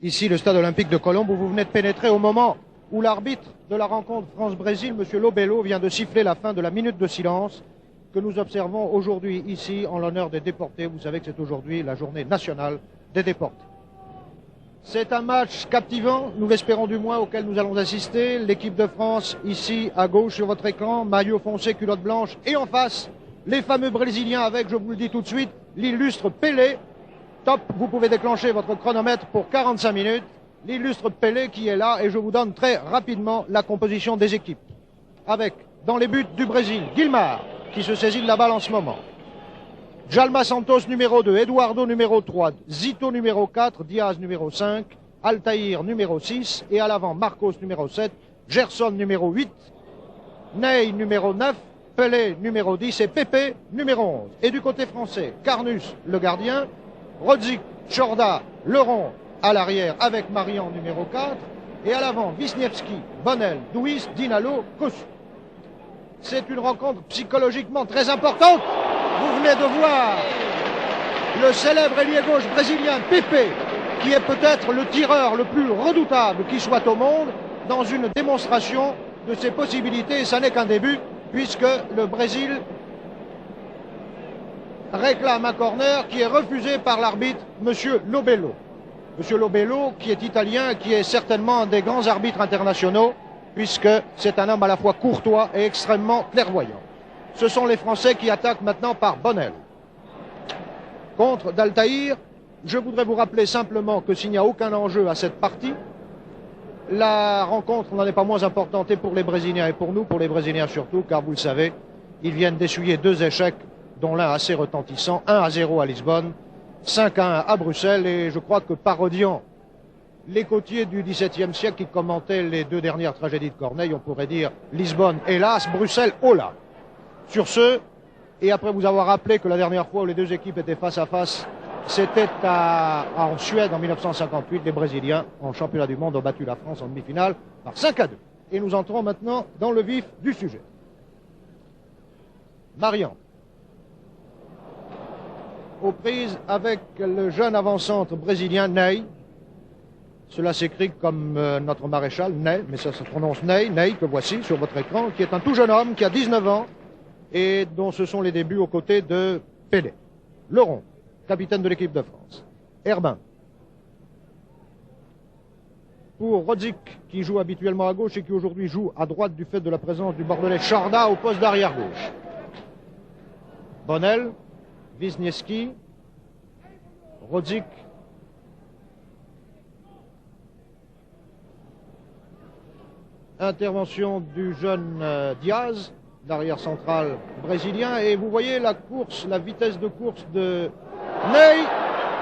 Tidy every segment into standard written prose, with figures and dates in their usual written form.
Ici, le stade olympique de Colombe, où vous venez de pénétrer au moment où l'arbitre de la rencontre France-Brésil, M. Lobello, vient de siffler la fin de la minute de silence que nous observons aujourd'hui ici en l'honneur des déportés. Vous savez que c'est aujourd'hui la journée nationale des déportés. C'est un match captivant, nous l'espérons du moins, auquel nous allons assister. L'équipe de France, ici, à gauche sur votre écran, maillot foncé, culotte blanche, et en face, les fameux Brésiliens avec, je vous le dis tout de suite, l'illustre Pelé. Top, vous pouvez déclencher votre chronomètre pour 45 minutes. L'illustre Pelé qui est là, et je vous donne très rapidement la composition des équipes. Avec, dans les buts du Brésil, Guilmar, qui se saisit de la balle en ce moment. Djalma Santos numéro 2, Eduardo numéro 3, Zito numéro 4, Diaz numéro 5, Altaïr numéro 6, et à l'avant Marcos numéro 7, Gerson numéro 8, Ney numéro 9, Pelé numéro 10 et Pepe numéro 11. Et du côté français, Carnus le gardien, Rodzik, Chorda, Leron à l'arrière avec Marian numéro 4 et à l'avant Wisniewski, Bonnel, Douis, Dinalo, Kosu. C'est une rencontre psychologiquement très importante. Vous venez de voir le célèbre ailier gauche brésilien Pepe, qui est peut-être le tireur le plus redoutable qui soit au monde, dans une démonstration de ses possibilités, et ça n'est qu'un début, puisque le Brésil réclame un corner qui est refusé par l'arbitre, M. Lobello. M. Lobello, qui est italien, qui est certainement un des grands arbitres internationaux, puisque c'est un homme à la fois courtois et extrêmement clairvoyant. Ce sont les Français qui attaquent maintenant par Bonnel. Contre d'Altaïr, je voudrais vous rappeler simplement que s'il n'y a aucun enjeu à cette partie, la rencontre n'en est pas moins importante et pour les Brésiliens et pour nous, pour les Brésiliens surtout, car vous le savez, ils viennent d'essuyer 2 échecs, dont l'un assez retentissant, 1-0 à Lisbonne, 5-1 à Bruxelles, et je crois que parodiant les côtiers du XVIIe siècle qui commentaient les 2 dernières tragédies de Corneille, on pourrait dire Lisbonne, hélas, Bruxelles, hola. Sur ce, et après vous avoir rappelé que la dernière fois où les 2 équipes étaient face à face, c'était en Suède en 1958, les Brésiliens, en championnat du monde, ont battu la France en demi-finale par 5-2. Et nous entrons maintenant dans le vif du sujet. Marian, aux prises avec le jeune avant-centre brésilien Ney. Cela s'écrit comme notre maréchal, Ney, mais ça se prononce Ney, Ney, que voici sur votre écran, qui est un tout jeune homme, qui a 19 ans, et dont ce sont les débuts aux côtés de Pelé. Leron, capitaine de l'équipe de France. Herbin. Pour Rodzik, qui joue habituellement à gauche et qui aujourd'hui joue à droite du fait de la présence du Bordelais Chorda au poste d'arrière gauche. Bonnel, Wisniewski, Rodzik, intervention du jeune Diaz, l'arrière central brésilien, et vous voyez la course, la vitesse de course de Ney.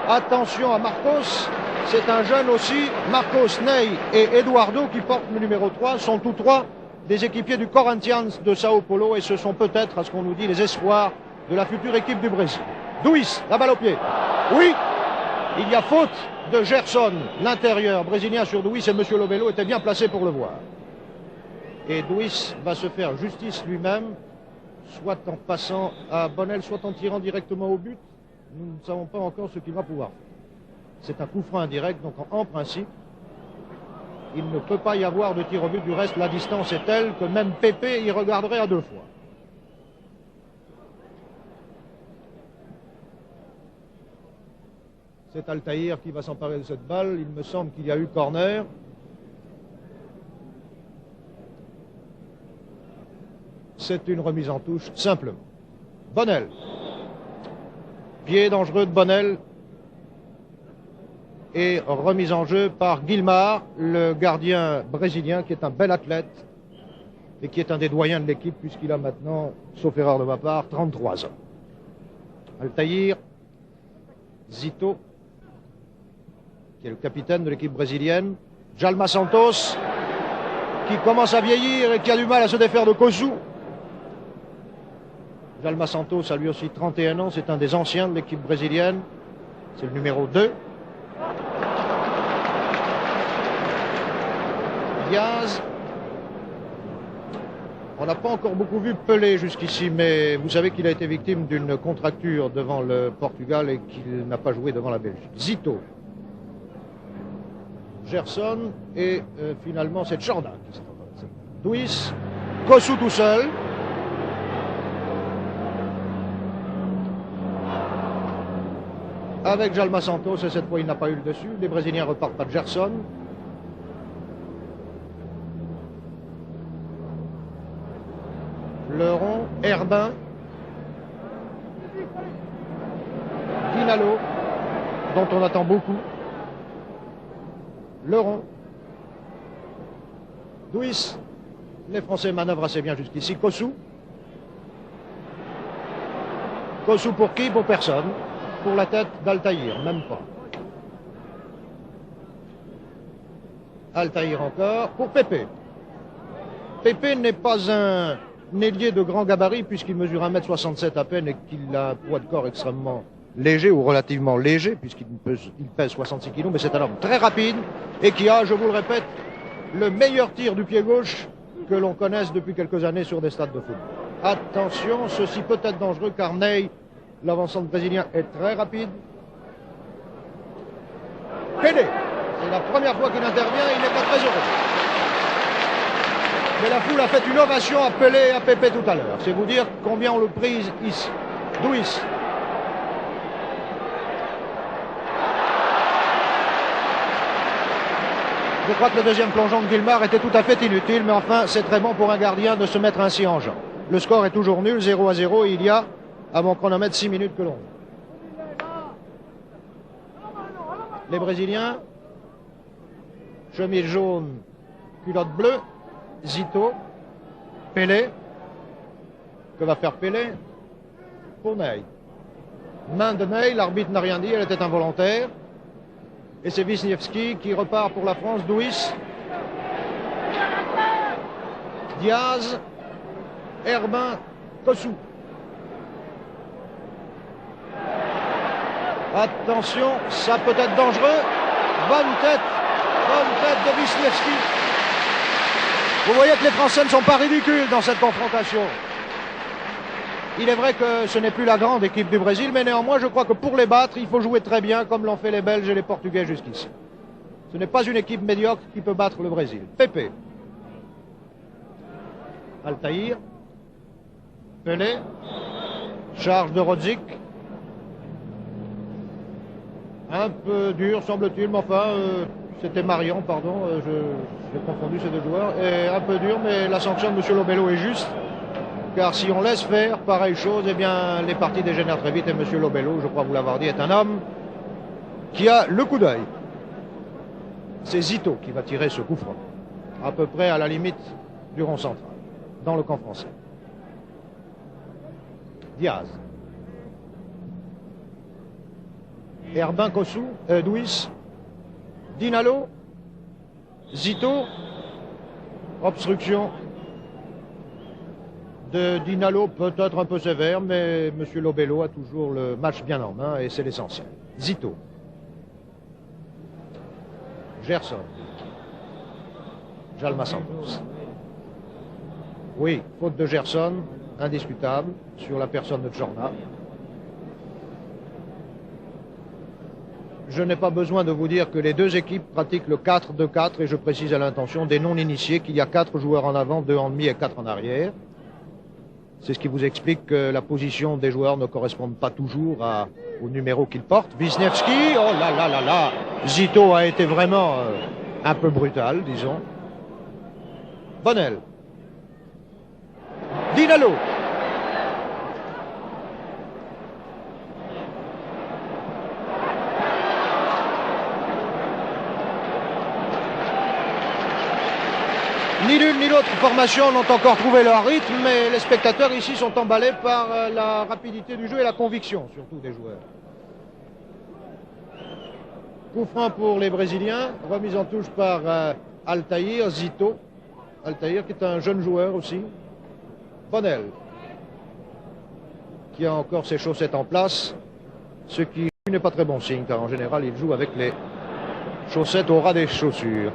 Attention à Marcos, c'est un jeune aussi, Marcos, Ney et Eduardo qui portent le numéro 3, sont tous 3 des équipiers du Corinthians de Sao Paulo, et ce sont peut-être, à ce qu'on nous dit, les espoirs de la future équipe du Brésil. Douis, la balle au pied. Oui, il y a faute de Gerson, l'intérieur brésilien sur Douis, et M. Lobello était bien placé pour le voir. Et Douis va se faire justice lui-même soit en passant à Bonnel, soit en tirant directement au but. Nous ne savons pas encore ce qu'il va pouvoir faire. C'est un coup franc indirect, donc en principe, il ne peut pas y avoir de tir au but. Du reste, la distance est telle que même Pépé y regarderait à deux fois. C'est Altaïr qui va s'emparer de cette balle. Il me semble qu'il y a eu corner. C'est une remise en touche, simplement. Bonnel. Pied dangereux de Bonnel. Et remise en jeu par Guilmar, le gardien brésilien, qui est un bel athlète et qui est un des doyens de l'équipe, puisqu'il a maintenant, sauf erreur de ma part, 33 ans. Altaïr, Zito, qui est le capitaine de l'équipe brésilienne, Djalma Santos, qui commence à vieillir et qui a du mal à se défaire de Kosu. Djalma Santos a lui aussi 31 ans, c'est un des anciens de l'équipe brésilienne, c'est le numéro 2. Diaz. On n'a pas encore beaucoup vu Pelé jusqu'ici, mais vous savez qu'il a été victime d'une contracture devant le Portugal et qu'il n'a pas joué devant la Belgique. Zito. Gerson et finalement c'est Jordan qui s'est embarrassé. Duis. Kosu tout seul. Avec Djalma Santos, et cette fois il n'a pas eu le dessus. Les Brésiliens repartent pas de Gerson. Leron, Herbin, Dinalo, dont on attend beaucoup. Leron, Duis, les Français manœuvrent assez bien jusqu'ici. Kosu. Kosu pour qui? Pour personne. Pour la tête d'Altaïr, même pas. Altaïr encore, pour Pépé. Pépé n'est pas un ailier de grand gabarit puisqu'il mesure 1,67 m à peine et qu'il a un poids de corps extrêmement léger ou relativement léger puisqu'il pèse 66 kg, mais c'est un homme très rapide et qui a, je vous le répète, le meilleur tir du pied gauche que l'on connaisse depuis quelques années sur des stades de football. Attention, ceci peut être dangereux car Ney, l'avancante brésilien, est très rapide. Pelé, c'est la première fois qu'il intervient, il n'est pas très heureux. Mais la foule a fait une ovation à Pelé et à Pépé tout à l'heure. C'est vous dire combien on le prise ici. Duis. Je crois que le deuxième plongeon de Guilmar était tout à fait inutile, mais enfin, c'est très bon pour un gardien de se mettre ainsi en jambe. Le score est toujours nul, 0-0, et il y a, à mon chronomètre, 6 minutes que l'on. Les Brésiliens, chemise jaune, culotte bleue. Zito, Pelé, que va faire Pelé? Pour Ney. Main de Ney, l'arbitre n'a rien dit, elle était involontaire. Et c'est Wisniewski qui repart pour la France. Duis, Diaz, Herbin, Kosu. Attention, ça peut être dangereux. Bonne tête de Wisniewski. Vous voyez que les Français ne sont pas ridicules dans cette confrontation. Il est vrai que ce n'est plus la grande équipe du Brésil, mais néanmoins, je crois que pour les battre, il faut jouer très bien, comme l'ont fait les Belges et les Portugais jusqu'ici. Ce n'est pas une équipe médiocre qui peut battre le Brésil. Pépé. Altaïr. Pelé. Charge de Rodzik. Un peu dur, semble-t-il, mais enfin... C'était Marion, pardon, j'ai confondu ces deux joueurs. Et un peu dur, mais la sanction de M. Lobello est juste. Car si on laisse faire pareille chose, eh bien, les parties dégénèrent très vite. Et M. Lobello, je crois vous l'avoir dit, est un homme qui a le coup d'œil. C'est Zito qui va tirer ce coup franc. À peu près à la limite du rond central, dans le camp français. Diaz. Herbin, Kosu, Duis. Dinalo, Zito, obstruction de Dinalo, peut-être un peu sévère, mais M. Lobello a toujours le match bien en main et c'est l'essentiel. Zito. Gerson. Djalma Santos. Oui, faute de Gerson. indiscutable sur la personne de Tchorna. Je n'ai pas besoin de vous dire que les deux équipes pratiquent le 4-2-4 et je précise à l'intention des non-initiés qu'il y a 4 joueurs en avant, 2 en demi et 4 en arrière. C'est ce qui vous explique que la position des joueurs ne correspond pas toujours au numéro qu'ils portent. Wisniewski, oh là là là là, Zito a été vraiment un peu brutal, disons. Bonnel. Dinalo. Ni l'une ni l'autre formation n'ont encore trouvé leur rythme, mais les spectateurs ici sont emballés par la rapidité du jeu et la conviction, surtout des joueurs. Coup franc pour les Brésiliens, remise en touche par Altaïr, Zito. Altaïr qui est un jeune joueur aussi. Bonnel, qui a encore ses chaussettes en place, ce qui n'est pas très bon signe, car en général il joue avec les chaussettes au ras des chaussures.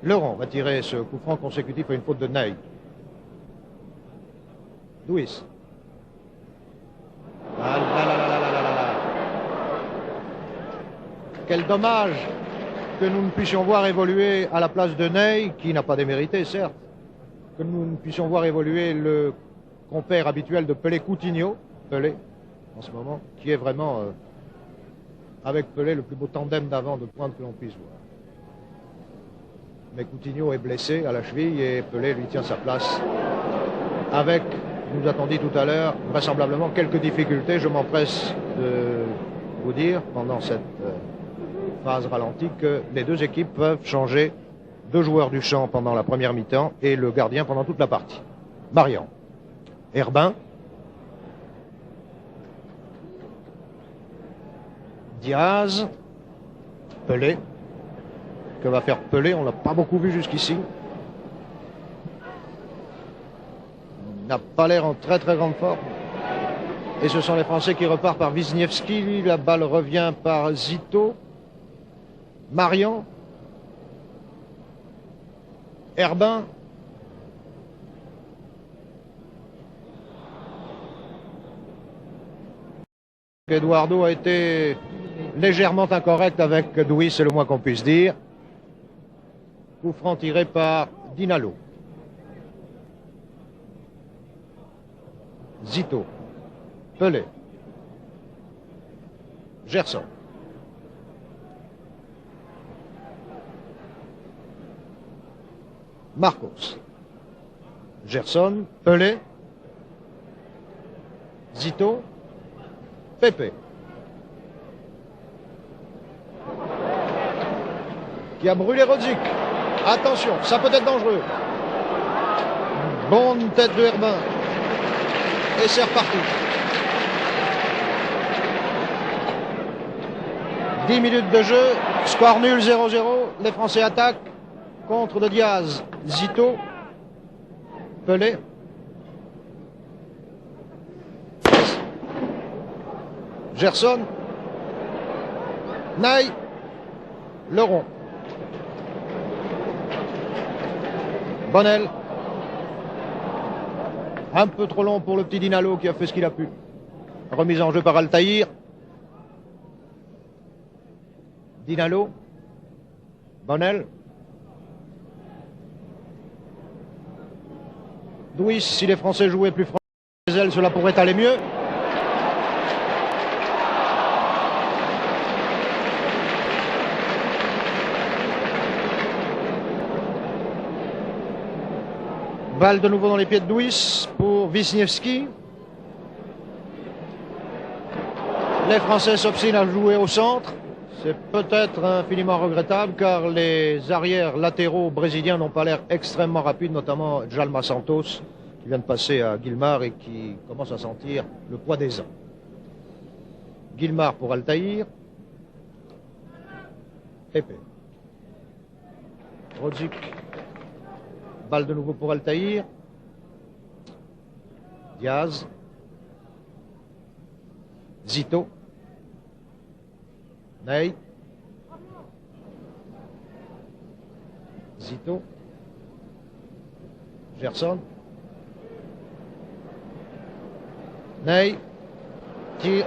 Laurent va tirer ce coup franc consécutif à une faute de Ney. Louis. Ah là là là là là là là. Quel dommage que nous ne puissions voir évoluer à la place de Ney, qui n'a pas démérité, certes, que nous ne puissions voir évoluer le compère habituel de Pelé, Coutinho, Pelé, en ce moment, qui est vraiment, avec Pelé, le plus beau tandem d'avant de pointe que l'on puisse voir. Mais Coutinho est blessé à la cheville et Pelé lui tient sa place avec, nous a-t-on dit tout à l'heure, vraisemblablement quelques difficultés. Je m'empresse de vous dire pendant cette phase ralentie que les deux équipes peuvent changer 2 joueurs du champ pendant la première mi-temps et le gardien pendant toute la partie. Marian. Herbin. Diaz. Pelé. Que va faire Pelé? On ne l'a pas beaucoup vu jusqu'ici. Il n'a pas l'air en très très grande forme. Et ce sont les Français qui repartent par Wisniewski. La balle revient par Zito. Marian. Herbin. Eduardo a été légèrement incorrect avec Douis, c'est le moins qu'on puisse dire. Coup franc tiré par Dinalo. Zito. Pelé. Gerson. Marcos. Gerson. Pelé. Zito. Pepe. Qui a brûlé Rodzik. Attention, ça peut être dangereux. Bonne tête de Herbin. Et c'est reparti. 10 minutes de jeu. Score nul 0-0. Les Français attaquent. Contre de Diaz. Zito. Pelé. Gerson. Ney. Laurent. Bonnel. Un peu trop long pour le petit Dinalo qui a fait ce qu'il a pu. Remise en jeu par Altaïr. Dinalo. Bonnel. Douis, si les Français jouaient plus franc, cela pourrait aller mieux. Balle de nouveau dans les pieds de Douis pour Wisniewski. Les Français s'obstinent à jouer au centre. C'est peut-être infiniment regrettable car les arrières latéraux brésiliens n'ont pas l'air extrêmement rapides, notamment Djalma Santos qui vient de passer à Guilmar et qui commence à sentir le poids des ans. Guilmar pour Altaïr. Pepe. Rodzik. Balle de nouveau pour Altaïr. Diaz. Zito. Ney. Zito. Gerson. Ney. Tir.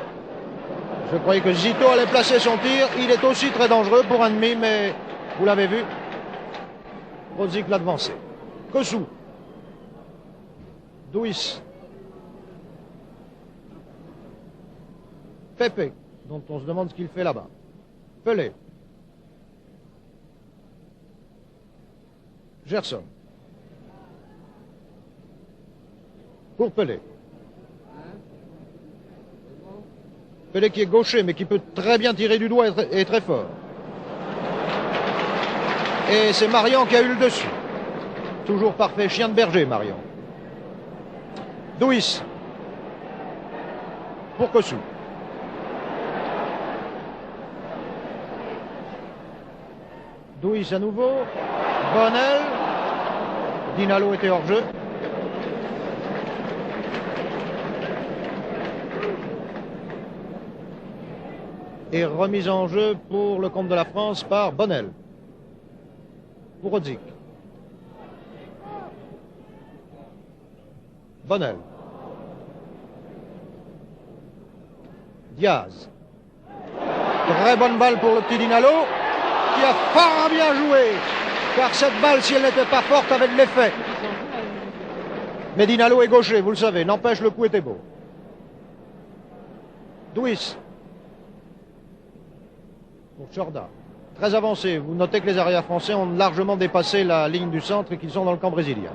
Je croyais que Zito allait placer son tir. Il est aussi très dangereux pour un demi, mais vous l'avez vu. Rosic l'a devancé. Kossou. Douis. Pepe, dont on se demande ce qu'il fait là-bas. Pelé. Gerson. Pour Pelé. Pelé qui est gaucher, mais qui peut très bien tirer du doigt et très fort. Et c'est Marion qui a eu le dessus. Toujours parfait, chien de berger, Marion. Douis. Pour Kossou. Douis à nouveau. Bonnel. Dinalo était hors jeu. Et remise en jeu pour le compte de la France par Bonnel. Pour Rosic. Bonnel. Diaz. Très bonne balle pour le petit Dinalo, qui a fort bien joué, car cette balle, si elle n'était pas forte, avait de l'effet. Mais Dinalo est gaucher, vous le savez, n'empêche, le coup était beau. Douis. Pour Chorda. Très avancé. Vous notez que les arrières français ont largement dépassé la ligne du centre et qu'ils sont dans le camp brésilien.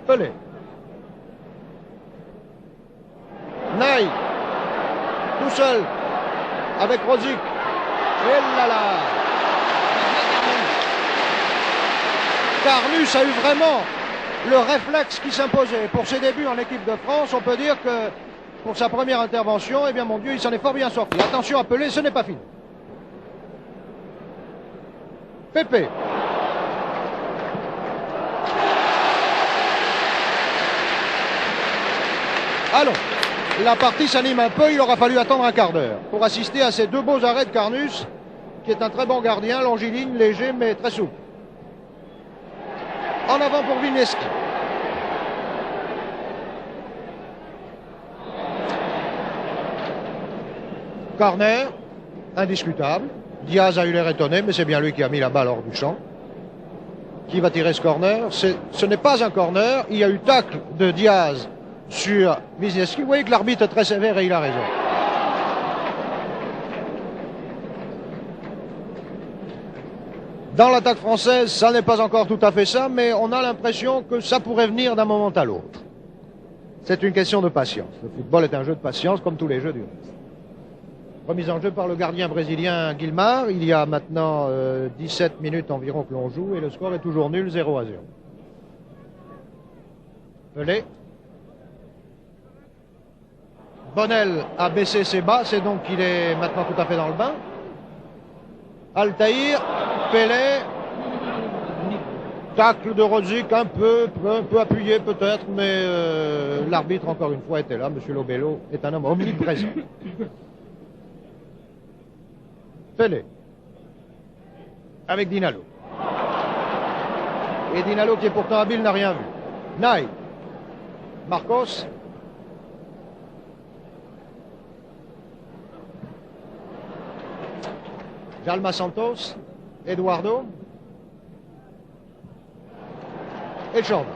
Pelé. Ney. Tout seul. Avec Rosic. Et là là. Carnus a eu vraiment le réflexe qui s'imposait. Pour ses débuts en équipe de France, on peut dire que pour sa première intervention, eh bien mon Dieu, il s'en est fort bien sorti. Attention à Pelé, ce n'est pas fini. Pepe. Allons, la partie s'anime un peu, il aura fallu attendre un quart d'heure pour assister à ces deux beaux arrêts de Carnus, qui est un très bon gardien, longiligne, léger, mais très souple. En avant pour Vineski. Corner, indiscutable. Diaz a eu l'air étonné, mais c'est bien lui qui a mis la balle hors du champ. Qui va tirer ce corner? Ce n'est pas un corner. Il y a eu tacle de Diaz sur Wisniewski. Vous voyez que l'arbitre est très sévère et il a raison. Dans l'attaque française, ça n'est pas encore tout à fait ça, mais on a l'impression que ça pourrait venir d'un moment à l'autre. C'est une question de patience. Le football est un jeu de patience, comme tous les jeux du reste. Remise en jeu par le gardien brésilien Guilmar. Il y a maintenant 17 minutes environ que l'on joue et le score est toujours nul, 0-0. Pelé. Bonnel a baissé ses bas, c'est donc qu'il est maintenant tout à fait dans le bain. Altaïr, Pelé, tacle de Rosic un peu appuyé peut-être, mais l'arbitre encore une fois était là. Monsieur Lobello est un homme omniprésent. Pelé, avec Dinalo. Et Dinalo, qui est pourtant habile, n'a rien vu. Ney, Marcos. Jalma Santos, Eduardo. Et Chorda.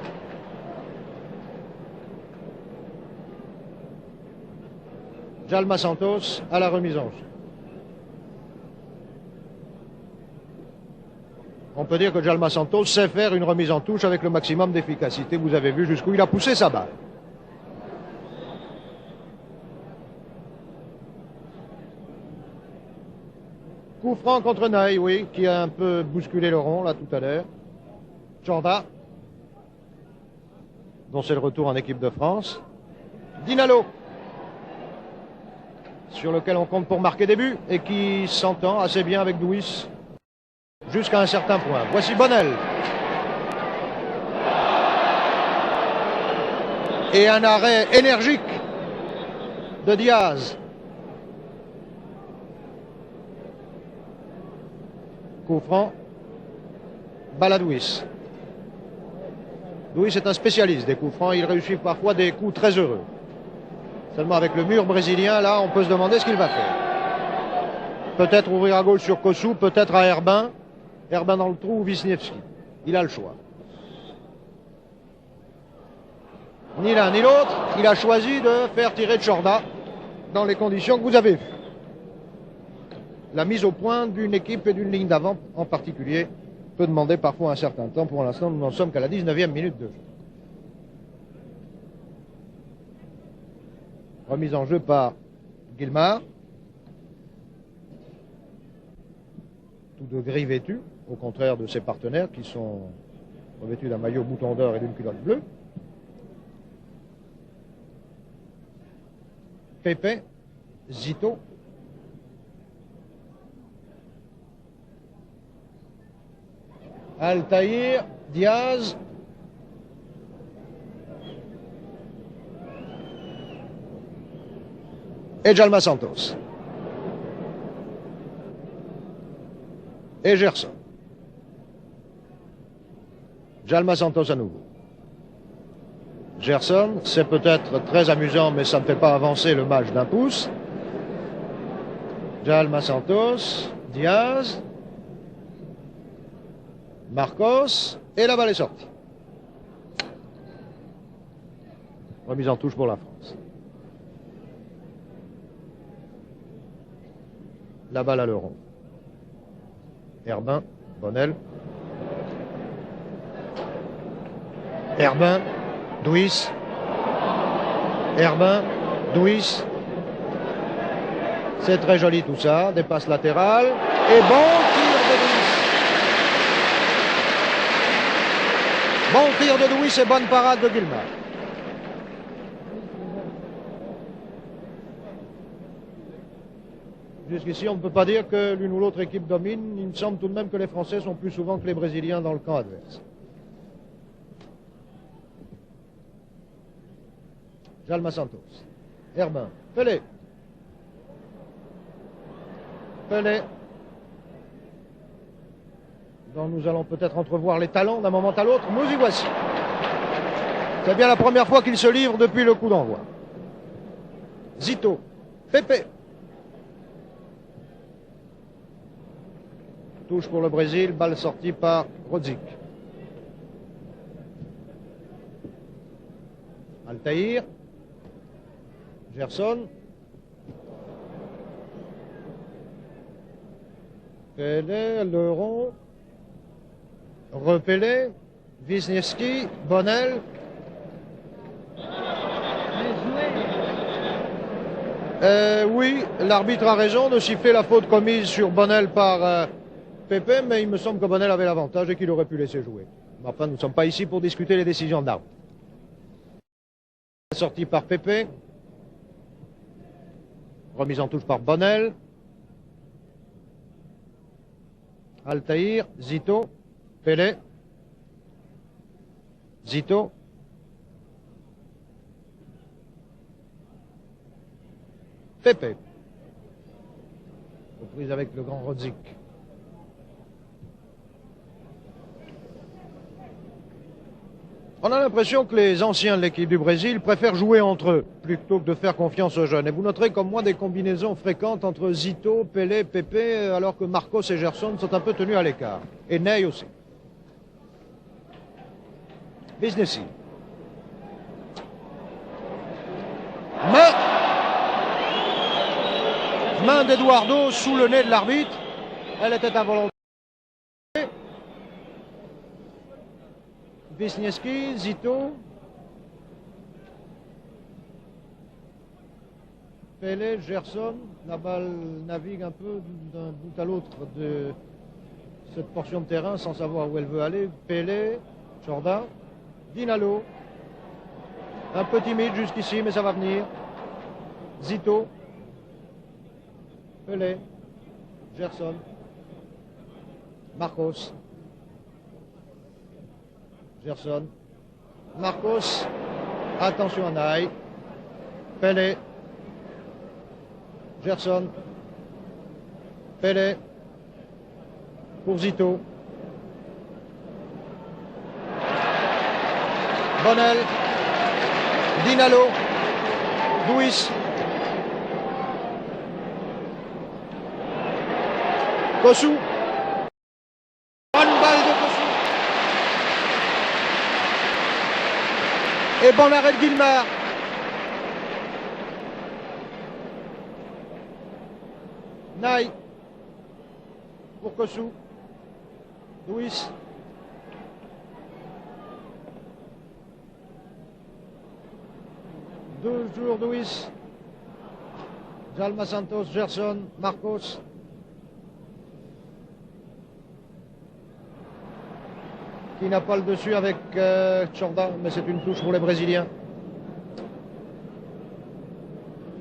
Jalma Santos à la remise en jeu. On peut dire que Jalma Santos sait faire une remise en touche avec le maximum d'efficacité. Vous avez vu jusqu'où il a poussé sa balle. Coup franc contre Ney, oui, qui a un peu bousculé le rond là tout à l'heure. Chorda, dont c'est le retour en équipe de France. Dinalo, sur lequel on compte pour marquer des buts et qui s'entend assez bien avec Douis. Jusqu'à un certain point. Voici Bonnel. Et un arrêt énergique de Diaz. coup franc. Balle à Douis. Douis est un spécialiste des coups francs. Il réussit parfois des coups très heureux. Seulement avec le mur brésilien, là, on peut se demander ce qu'il va faire. Peut-être ouvrir à gauche sur Kossou, peut-être à Herbin. Herbin dans le trou ou Wisniewski. Il a le choix. Ni l'un ni l'autre, il a choisi de faire tirer Tchorda dans les conditions que vous avez vues. La mise au point d'une équipe et d'une ligne d'avant en particulier peut demander parfois un certain temps. Pour l'instant, nous n'en sommes qu'à la 19e minute de jeu. Remise en jeu par Guillemard. Tout de gris vêtu, au contraire de ses partenaires qui sont revêtus d'un maillot bouton d'or et d'une culotte bleue. Pepe, Zito. Altaïr, Diaz. Et Djalma Santos. Et Gerson. Djalma Santos à nouveau. Gerson, c'est peut-être très amusant, mais ça ne fait pas avancer le match d'un pouce. Djalma Santos, Diaz, Marcos, et la balle est sortie. Remise en touche pour la France. La balle à l'euro. Herbin, Bonnel. Herbin, Douis. Herbin, Douis. C'est très joli tout ça. Des passes latérales. Et bon tir de Douis. Bon tir de Douis et bonne parade de Guillemard. Jusqu'ici, on ne peut pas dire que l'une ou l'autre équipe domine. Il me semble tout de même que les Français sont plus souvent que les Brésiliens dans le camp adverse. Djalma Santos. Herbin. Pelé. Pelé. dont nous allons peut-être entrevoir les talents d'un moment à l'autre. Nous y voici. C'est bien la première fois qu'il se livre depuis le coup d'envoi. Zito. Pepe. Touche pour le Brésil, balle sortie par Rodzik. Altaïr. Gerson. Pelé, Leron. Repelé. Wisniewski. Bonnel. Oui, l'arbitre a raison de siffler la faute commise sur Bonnel par Pepe, mais il me semble que Bonnel avait l'avantage et qu'il aurait pu laisser jouer. Mais enfin, nous ne sommes pas ici pour discuter les décisions de l'arbitre. Sortie par Pepe. Remise en touche par Bonnel. Altaïr, Zito, Pelé. Zito. Pepe. Reprise avec le grand Rodzik. On a l'impression que les anciens de l'équipe du Brésil préfèrent jouer entre eux plutôt que de faire confiance aux jeunes. Et vous noterez comme moi des combinaisons fréquentes entre Zito, Pelé, Pepe, alors que Marcos et Gerson sont un peu tenus à l'écart. Et Ney aussi. Wisniewski. Main d'Eduardo sous le nez de l'arbitre. Elle était involontaire. Wisniewski, Zito. Pelé, Gerson. La balle navigue un peu d'un bout à l'autre de cette portion de terrain sans savoir où elle veut aller. Pelé, Jordan, Dinalo. Un peu timide jusqu'ici, mais ça va venir. Zito. Pelé, Gerson, Marcos, Gerson, Marcos, attention à Ney, Pelé, Gerson, Pelé, pour Zito. Bonnel, Dinalo, Luis, Kossou. Bonne balle de Kossou. Et bon arrêt de Guillemard. Naï pour Kossou. Luis. Toujours Luis. Jalma Santos, Gerson, Marcos. Qui n'a pas le dessus avec Chorda, mais c'est une touche pour les Brésiliens.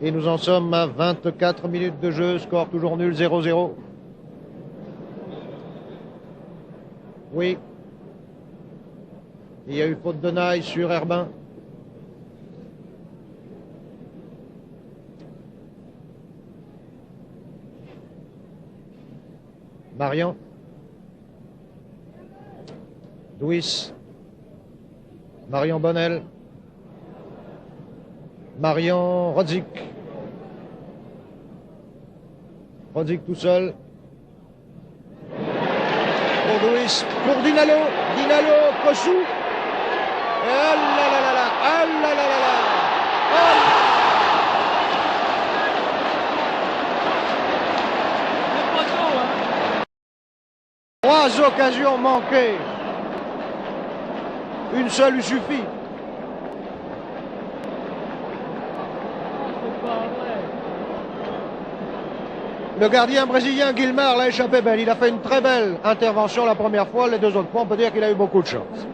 Et nous en sommes à 24 minutes de jeu, score toujours nul, 0-0. Oui. Il y a eu faute de Naï sur Herbin. Marian. Luis. Marian Bonnel. Marian Rodzik. Rodzik tout seul. Pour Luis. Pour Dinalo. Dinalo, Kossou. Oh là là là là. Oh là là là là. Oh là. Trois occasions manquées. Une seule lui suffit. Le gardien brésilien Guillemard l'a échappé belle. Il a fait une très belle intervention la première fois. Les deux autres fois, on peut dire qu'il a eu beaucoup de chance.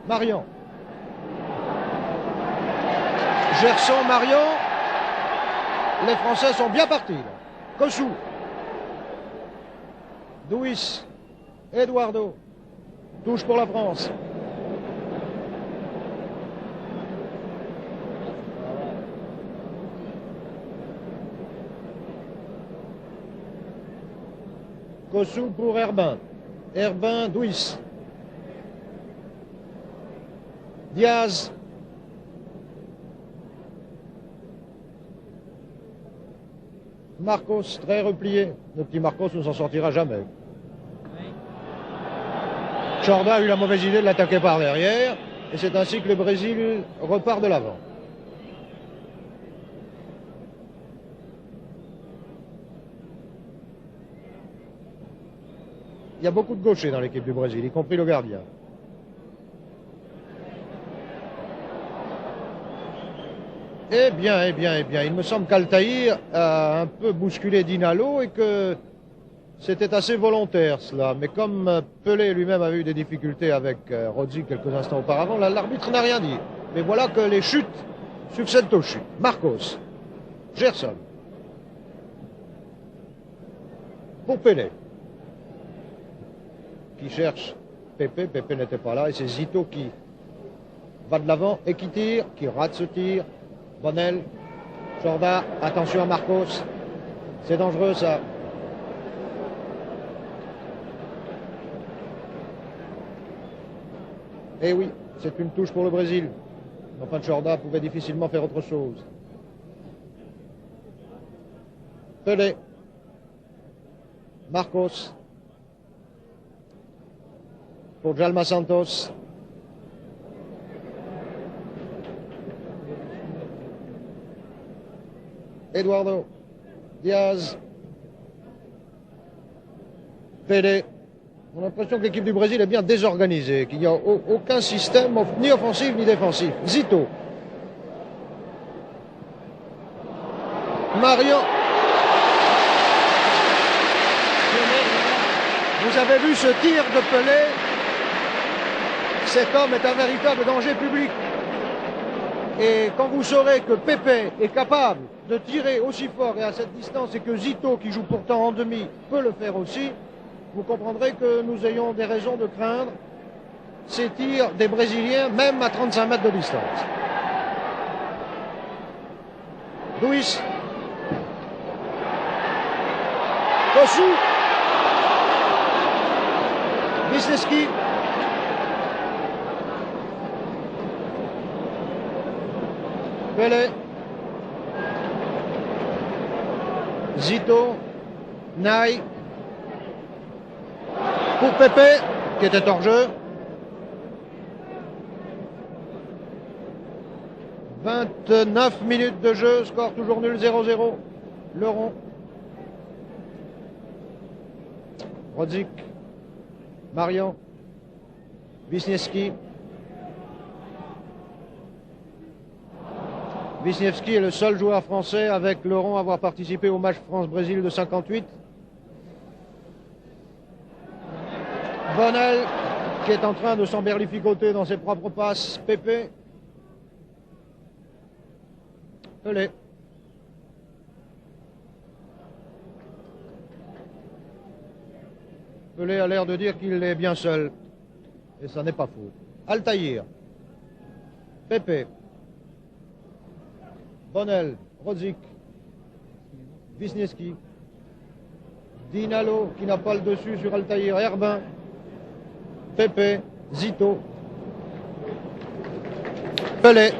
Marion. Gerson, Marion. Les Français sont bien partis. Kossou. Luis. Eduardo. Touche pour la France. Kossou pour Herbin. Herbin, Luis. Diaz. Marcos, très replié. Le petit Marcos ne s'en sortira jamais. Chorda a eu la mauvaise idée de l'attaquer par derrière. Et c'est ainsi que le Brésil repart de l'avant. Il y a beaucoup de gauchers dans l'équipe du Brésil, y compris le gardien. Eh bien, il me semble qu'Altaïr a un peu bousculé Dinalo et que c'était assez volontaire cela. Mais comme Pelé lui-même avait eu des difficultés avec Rodzik quelques instants auparavant, l'arbitre n'a rien dit. Mais voilà que les chutes succèdent aux chutes. Marcos, Gerson, pour Pelé, qui cherche Pepe. Pepe n'était pas là et c'est Zito qui va de l'avant et qui tire, qui rate ce tir. Bonnel, Chorda, attention à Marcos. C'est dangereux ça. Eh oui, c'est une touche pour le Brésil. Enfin, Chorda pouvait difficilement faire autre chose. Pelé. Marcos. Pour Jalma Santos. Eduardo, Diaz, Pelé. On a l'impression que l'équipe du Brésil est bien désorganisée, qu'il n'y a aucun système, ni offensif ni défensif. Zito. Marion. Vous avez vu ce tir de Pelé? Cet homme est un véritable danger public. Et quand vous saurez que Pepe est capable de tirer aussi fort et à cette distance et que Zito, qui joue pourtant en demi, peut le faire aussi, vous comprendrez que nous ayons des raisons de craindre ces tirs des Brésiliens, même à 35 mètres de distance. Luis. Kossu. Wisniewski. Pelé. Zito. Naï. Pour Pepe, qui était hors jeu. 29 minutes de jeu, score toujours nul, 0-0. Le rond. Rodzik. Marian. Wisniewski. Wisniewski est le seul joueur français avec le rond à avoir participé au match France-Brésil de 58. Bonnel qui est en train de s'emberlificoter dans ses propres passes. Pepe. Pelé. Pelé a l'air de dire qu'il est bien seul. Et ça n'est pas faux. Altaïr. Pepe. Bonnel. Rodzik. Wisniewski. Dinalo qui n'a pas le dessus sur Altaïr. Herbin. Pepe. Zito. Pelé.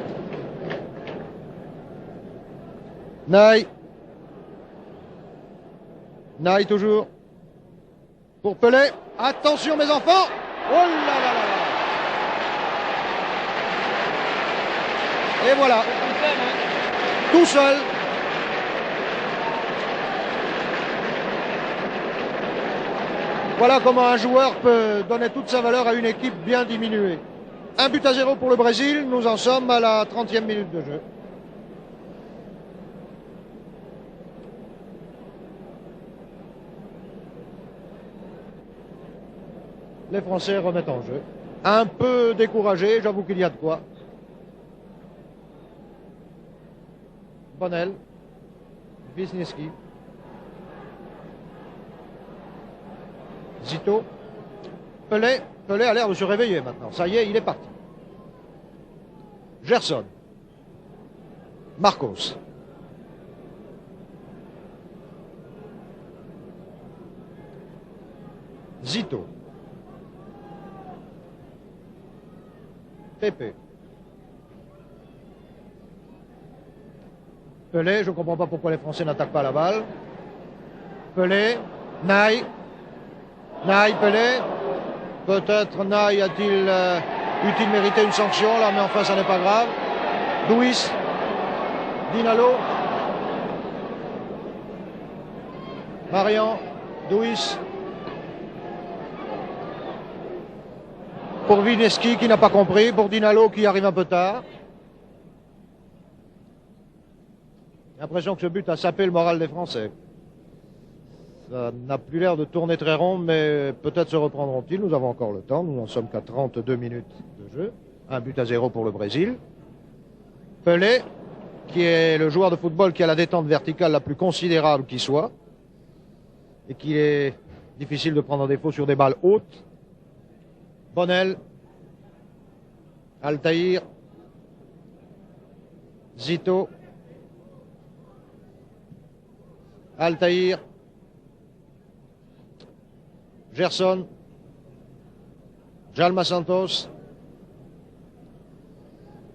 Naï. Naï toujours. Pour Pelé. Attention mes enfants. Oh là là là là. Et voilà. Tout seul. Voilà comment un joueur peut donner toute sa valeur à une équipe bien diminuée. 1-0 pour le Brésil. Nous en sommes à la 30e minute de jeu. Les Français remettent en jeu. Un peu découragé, j'avoue qu'il y a de quoi. Bonnel. Wisniewski. Zito. Pelé. Pelé a l'air de se réveiller maintenant. Ça y est, il est parti. Gerson. Marcos. Zito. Pepe. Pelé, je ne comprends pas pourquoi les Français n'attaquent pas la balle. Pelé, Naï. Naï, Pelé. Peut-être Naï a-t-il eût-il mérité une sanction là, mais enfin ça n'est pas grave. Luis. Dinalo. Marian. Luis. Pour Wisniewski qui n'a pas compris, pour Dinalo qui arrive un peu tard. J'ai l'impression que ce but a sapé le moral des Français. Ça n'a plus l'air de tourner très rond, mais peut-être se reprendront-ils. Nous avons encore le temps, nous n'en sommes qu'à 32 minutes de jeu. 1-0 pour le Brésil. Pelé, qui est le joueur de football qui a la détente verticale la plus considérable qui soit, et qui est difficile de prendre en défaut sur des balles hautes. Bonnel. Altaïr. Zito. Altaïr. Gerson. Jalma Santos.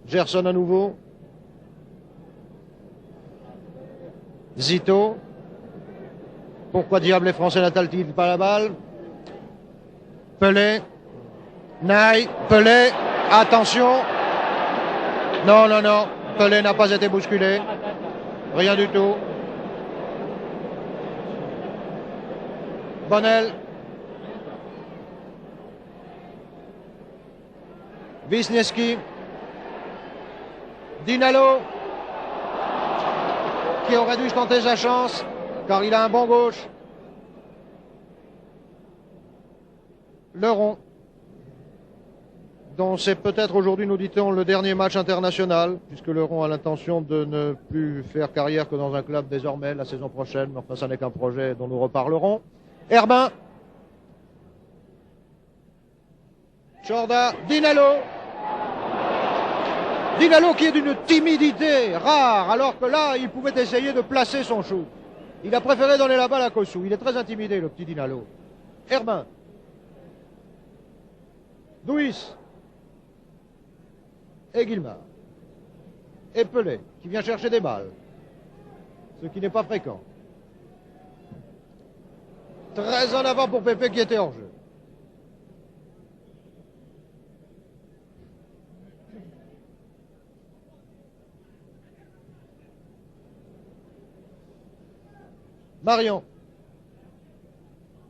Gerson à nouveau. Zito. Pourquoi diable les Français n'attellent-ils pas la balle? Pelé. Naï, Pelé, attention. Non, non, non, Pelé n'a pas été bousculé. Rien du tout. Bonnel. Wisniewski. Dinalo. Qui aurait dû tenter sa chance, car il a un bon gauche. Le rond. Dont c'est peut-être aujourd'hui, nous dit-on, le dernier match international, puisque le rond a l'intention de ne plus faire carrière que dans un club désormais la saison prochaine, mais enfin ça n'est qu'un projet dont nous reparlerons. Herbin, Chorda, Dinalo. Dinalo qui est d'une timidité rare, alors que là, il pouvait essayer de placer son shoot. Il a préféré donner la balle à Kossou. Il est très intimidé, le petit Dinalo. Herbin. Douis. Et Guillemard. Et Pelé, qui vient chercher des balles. Ce qui n'est pas fréquent. Très en avant pour Pépé qui était hors jeu. Marion.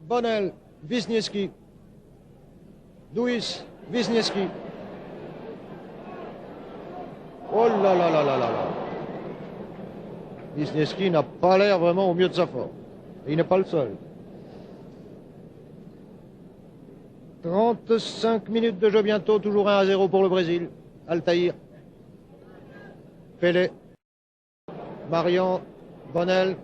Bonnel, Wisniewski. Douis, Wisniewski. Oh là là là là là là. Wisniewski n'a pas l'air vraiment au mieux de sa forme. Et il n'est pas le seul. 35 minutes de jeu bientôt, toujours 1-0 pour le Brésil. Altaïr. Pelé. Marion. Bonnel.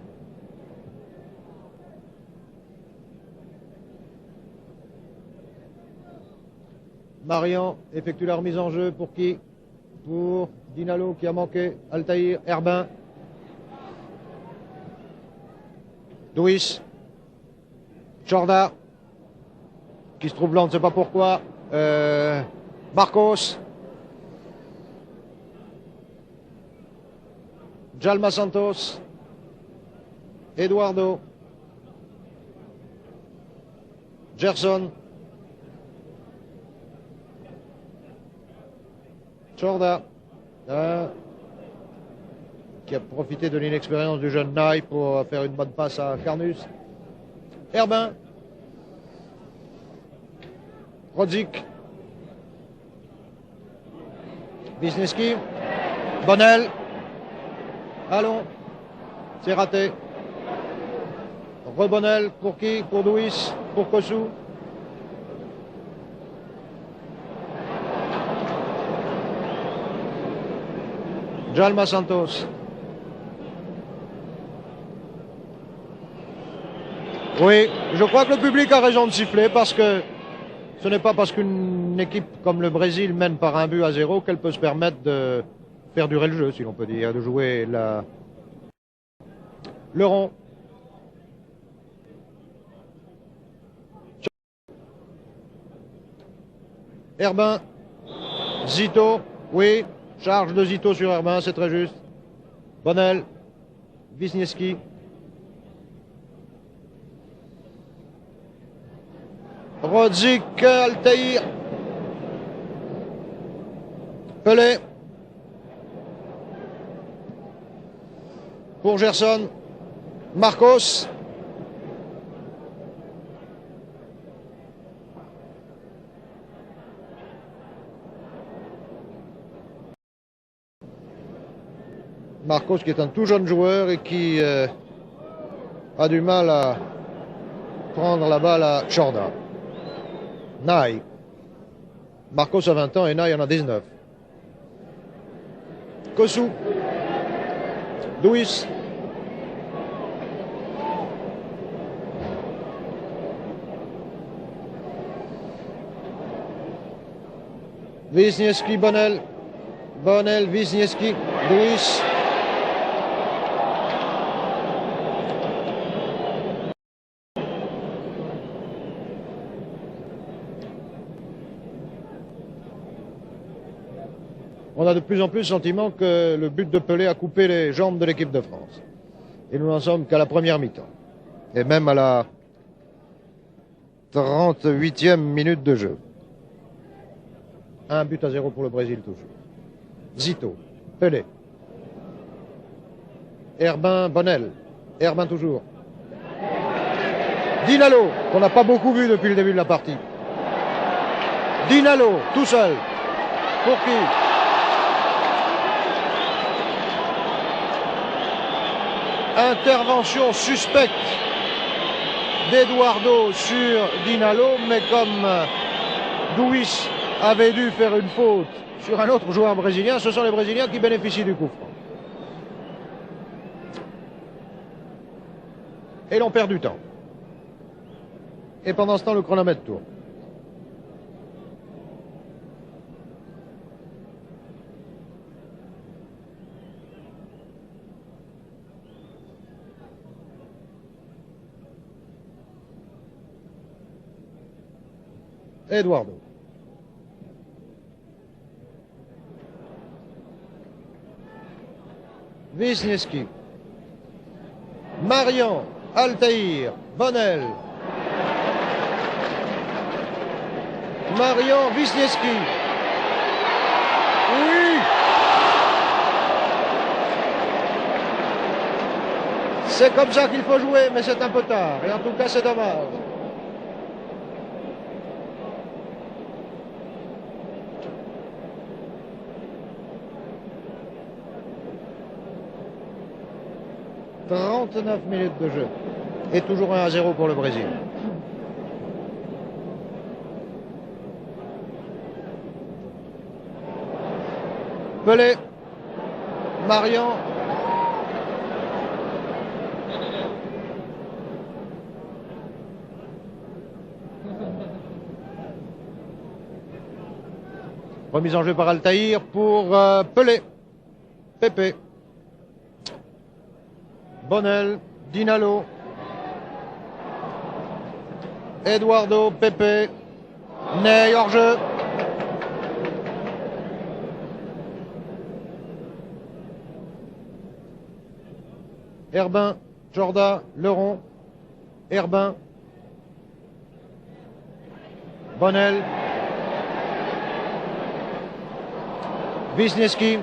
Marion effectue la remise en jeu pour qui? Pour Dinalo qui a manqué. Altaïr. Herbin. Douis. Chorda. Qui se trouve blanc, on ne sait pas pourquoi. Marcos. Djalma Santos. Eduardo. Gerson. Chorda. Qui a profité de l'inexpérience du jeune Naï pour faire une bonne passe à Carnus. Herbin. Rodzik. Wisniewski. Bonnel. Allons. C'est raté. Rebonnel pour qui? Pour Douis. Pour Kossou. Djalma Santos. Oui, je crois que le public a raison de siffler parce que ce n'est pas parce qu'une équipe comme le Brésil mène par 1-0 qu'elle peut se permettre de faire durer le jeu, si l'on peut dire, de jouer le rond. Herbin. Zito. Oui. Charge de Zito sur Herbin, c'est très juste. Bonnel. Wisniewski. Rodzik, Altaïr. Pelé. Pour Gerson. Marcos. Marcos qui est un tout jeune joueur et qui a du mal à prendre la balle à Chorda. Naï. Marcos a 20 ans et Naï en a 19. Kossou. Douis. Wisniewski, Bonnel. Bonnel, Wisniewski, Douis. On a de plus en plus le sentiment que le but de Pelé a coupé les jambes de l'équipe de France. Et nous n'en sommes qu'à la première mi-temps. Et même à la 38e minute de jeu. 1-0 pour le Brésil toujours. Zito, Pelé. Herbin, Bonnel. Herbin toujours. Dinalo, qu'on n'a pas beaucoup vu depuis le début de la partie. Dinalo, tout seul. Pour qui? Intervention suspecte d'Eduardo sur Dinalo, mais comme Douis avait dû faire une faute sur un autre joueur brésilien, ce sont les Brésiliens qui bénéficient du coup franc. Et l'on perd du temps. Et pendant ce temps, le chronomètre tourne. Eduardo. Wisniewski. Marian, Altaïr, Bonnel. Marian, Wisniewski. Oui! C'est comme ça qu'il faut jouer, mais c'est un peu tard. Et en tout cas, c'est dommage. « 39 minutes de jeu. Et toujours 1-0 pour le Brésil. Pelé. Marian. Remise en jeu par Altaïr pour Pelé. Pepe. Bonnel. Dinalo. Eduardo. Pepe. Ney hors jeu. Herbin. Jorda. Leron. Herbin. Bonnel. Wisniewski.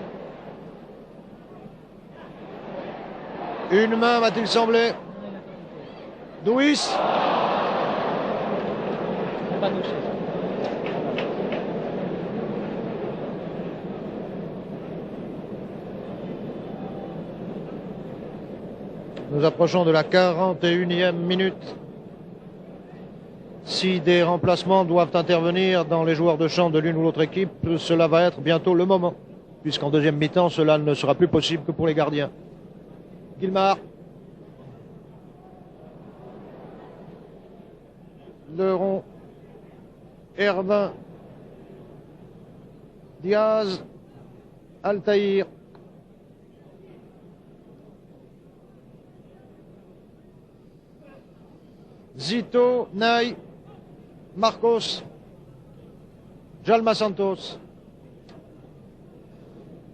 Une main, m'a-t-il semblé. Douis. Nous approchons de la 41e minute. Si des remplacements doivent intervenir dans les joueurs de champ de l'une ou l'autre équipe, cela va être bientôt le moment, puisqu'en deuxième mi-temps, cela ne sera plus possible que pour les gardiens. Guilmard. Leron. Herbin. Diaz. Altaïr. Zito. Ney. Marcos. Jalma Santos.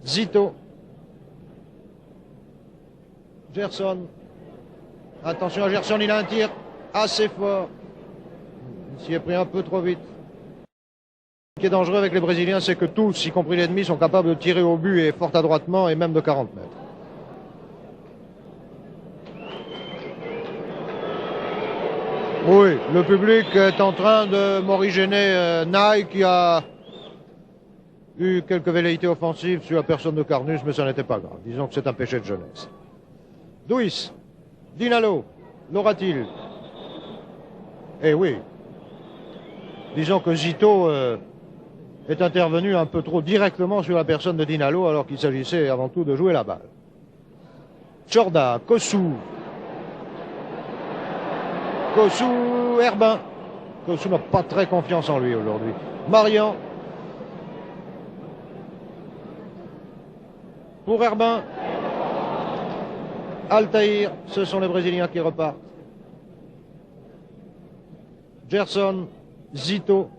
Zito. Gerson. Attention à Gerson, il a un tir assez fort. Il s'y est pris un peu trop vite. Ce qui est dangereux avec les Brésiliens, c'est que tous, y compris l'ennemi, sont capables de tirer au but et fort adroitement et même de 40 mètres. Oui, le public est en train de morigéner Ney qui a eu quelques velléités offensives sur la personne de Carnus, mais ça n'était pas grave. Disons que c'est un péché de jeunesse. Douis, Dinalo, l'aura-t-il? Eh oui. Disons que Zito est intervenu un peu trop directement sur la personne de Dinalo alors qu'il s'agissait avant tout de jouer la balle. Jorda, Kossou. Kossou, Herbin. Kossou n'a pas très confiance en lui aujourd'hui. Marian. Pour Herbin. Altaïr, ce sont les Brésiliens qui repartent. Gerson, Zito,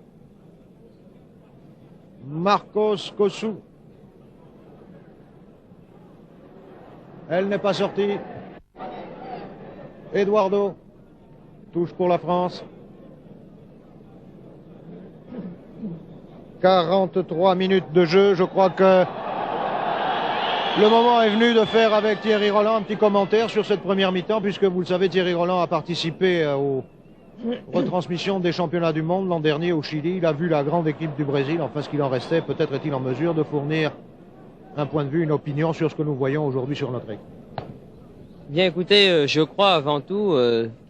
Marcos, Kossou. Elle n'est pas sortie. Eduardo, touche pour la France. 43 minutes de jeu, je crois que le moment est venu de faire avec Thierry Roland un petit commentaire sur cette première mi-temps, puisque vous le savez, Thierry Roland a participé aux retransmissions des championnats du monde l'an dernier au Chili. Il a vu la grande équipe du Brésil, enfin ce qu'il en restait. Peut-être est-il en mesure de fournir un point de vue, une opinion sur ce que nous voyons aujourd'hui sur notre équipe. Bien écoutez, je crois avant tout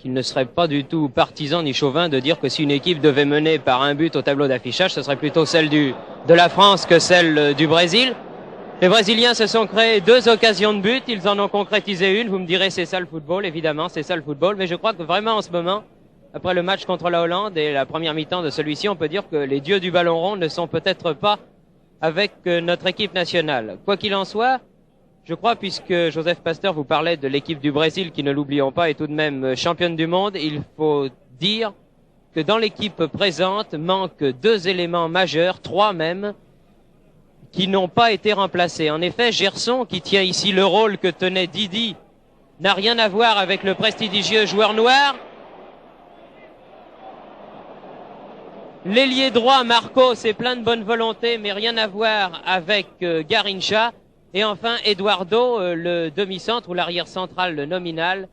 qu'il ne serait pas du tout partisan ni chauvin de dire que si une équipe devait mener par un but au tableau d'affichage, ce serait plutôt celle de la France que celle du Brésil. Les Brésiliens se sont créés 2 occasions de but, ils en ont concrétisé une. Vous me direz c'est ça le football, évidemment c'est ça le football, mais je crois que vraiment en ce moment, après le match contre la Hollande et la première mi-temps de celui-ci, on peut dire que les dieux du ballon rond ne sont peut-être pas avec notre équipe nationale. Quoi qu'il en soit, je crois, puisque Joseph Pasteur vous parlait de l'équipe du Brésil, qui ne l'oublions pas est tout de même championne du monde, il faut dire que dans l'équipe présente manquent 2 éléments majeurs, 3 même, qui n'ont pas été remplacés. En effet, Gerson, qui tient ici le rôle que tenait Didi, n'a rien à voir avec le prestigieux joueur noir. L'ailier droit, Marco, c'est plein de bonne volonté, mais rien à voir avec Garincha. Et enfin, Eduardo, le demi-centre ou l'arrière central, le nominal,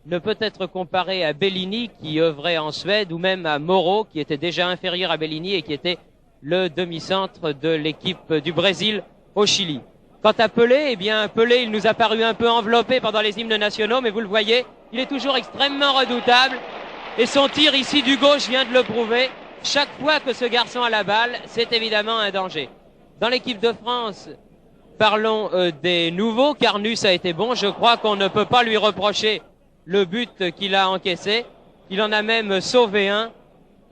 ne peut être comparé à Bellini, qui œuvrait en Suède, ou même à Moro, qui était déjà inférieur à Bellini et qui était le demi-centre de l'équipe du Brésil au Chili. Quant à Pelé, eh bien, Pelé, il nous a paru un peu enveloppé pendant les hymnes nationaux, mais vous le voyez, il est toujours extrêmement redoutable. Et son tir ici du gauche vient de le prouver. Chaque fois que ce garçon a la balle, c'est évidemment un danger. Dans l'équipe de France, parlons des nouveaux. Carnus a été bon. Je crois qu'on ne peut pas lui reprocher le but qu'il a encaissé. Il en a même sauvé un.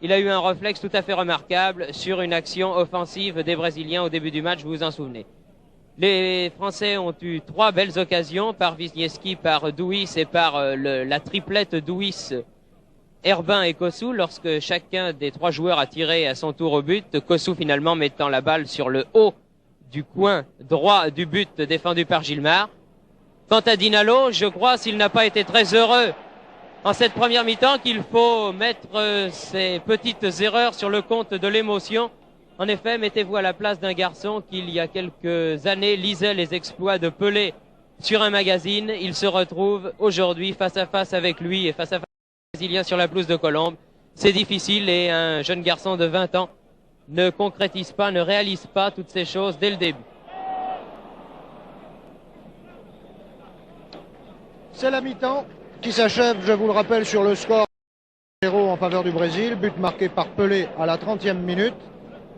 Il a eu un réflexe tout à fait remarquable sur une action offensive des Brésiliens au début du match, vous vous en souvenez. Les Français ont eu 3 belles occasions par Wisniewski, par Douis et par la triplette Douis, Herbin et Kossou, lorsque chacun des 3 joueurs a tiré à son tour au but, Kossou finalement mettant la balle sur le haut du coin droit du but défendu par Gilmar. Quant à Dinalo, je crois, s'il n'a pas été très heureux en cette première mi-temps, qu'il faut mettre ses petites erreurs sur le compte de l'émotion. En effet, mettez-vous à la place d'un garçon qui, il y a quelques années, lisait les exploits de Pelé sur un magazine. Il se retrouve aujourd'hui face à face avec lui et face à face avec les Brésiliens sur la pelouse de Colombes. C'est difficile et un jeune garçon de 20 ans ne concrétise pas, ne réalise pas toutes ces choses dès le début. C'est la mi-temps qui s'achève, je vous le rappelle, sur le score 0 en faveur du Brésil, but marqué par Pelé à la 30e minute.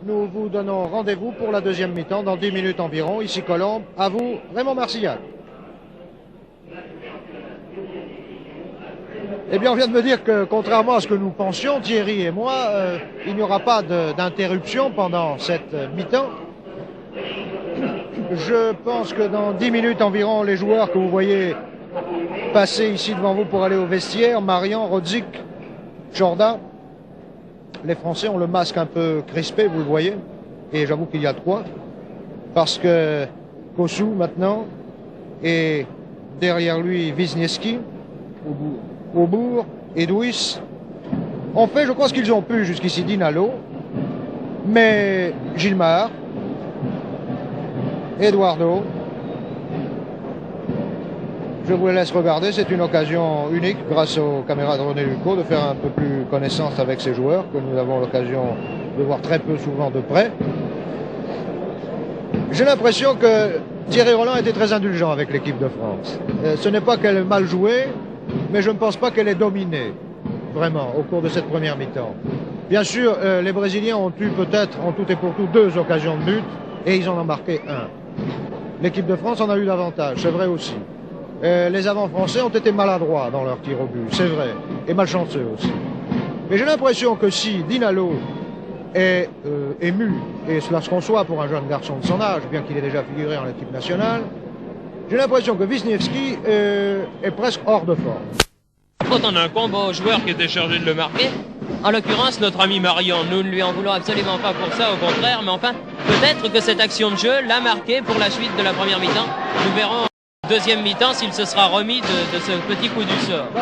Nous vous donnons rendez-vous pour la deuxième mi-temps dans 10 minutes environ. Ici Colombes, à vous, Raymond Marcillac. Eh bien, on vient de me dire que, contrairement à ce que nous pensions, Thierry et moi, il n'y aura pas d'interruption pendant cette mi-temps. Je pense que dans 10 minutes environ, les joueurs que vous voyez passer ici devant vous pour aller au vestiaire, Marian, Rodzik, Jordan. Les Français ont le masque un peu crispé, vous le voyez, et j'avoue qu'il y a de quoi, parce que Kossou maintenant, et derrière lui Wisniewski, Aubourg et Douis ont fait, je crois, ce qu'ils ont pu jusqu'ici, Dinalo, mais Gilmar, Eduardo, je vous laisse regarder, c'est une occasion unique grâce aux caméras de René Lucot de faire un peu plus connaissance avec ces joueurs que nous avons l'occasion de voir très peu souvent de près. J'ai l'impression que Thierry Roland était très indulgent avec l'équipe de France. Ce n'est pas qu'elle ait mal joué, mais je ne pense pas qu'elle ait dominé, vraiment, au cours de cette première mi-temps. Bien sûr, les Brésiliens ont eu peut-être, en tout et pour tout, 2 occasions de but, et ils en ont marqué 1. L'équipe de France en a eu davantage, c'est vrai aussi. Les avants français ont été maladroits dans leur tir au but, c'est vrai, et malchanceux aussi. Mais j'ai l'impression que si Dinalo est ému, et cela se conçoit pour un jeune garçon de son âge, bien qu'il ait déjà figuré en équipe nationale, j'ai l'impression que Wisniewski est presque hors de forme. Quand on a un combat au joueur qui était chargé de le marquer, en l'occurrence notre ami Marion, nous ne lui en voulons absolument pas pour ça, au contraire, mais enfin, peut-être que cette action de jeu l'a marqué pour la suite de la première mi-temps. Nous verrons deuxième mi-temps s'il se sera remis de ce petit coup du sort. Bon,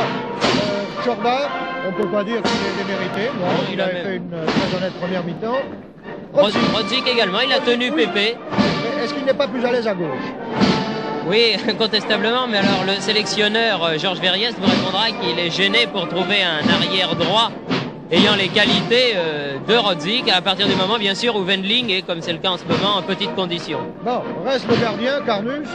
Jordan, on ne peut pas dire qu'il est démérité. Non, il a fait une très honnête première mi-temps. Rodzik également, il a tenu Pépé. Est-ce qu'il n'est pas plus à l'aise à gauche? Oui, incontestablement, mais alors le sélectionneur Georges Verriès vous répondra qu'il est gêné pour trouver un arrière droit ayant les qualités de Rodzik, à partir du moment bien sûr où Wendling est, comme c'est le cas en ce moment, en petite condition. Bon, reste le gardien, Carnus.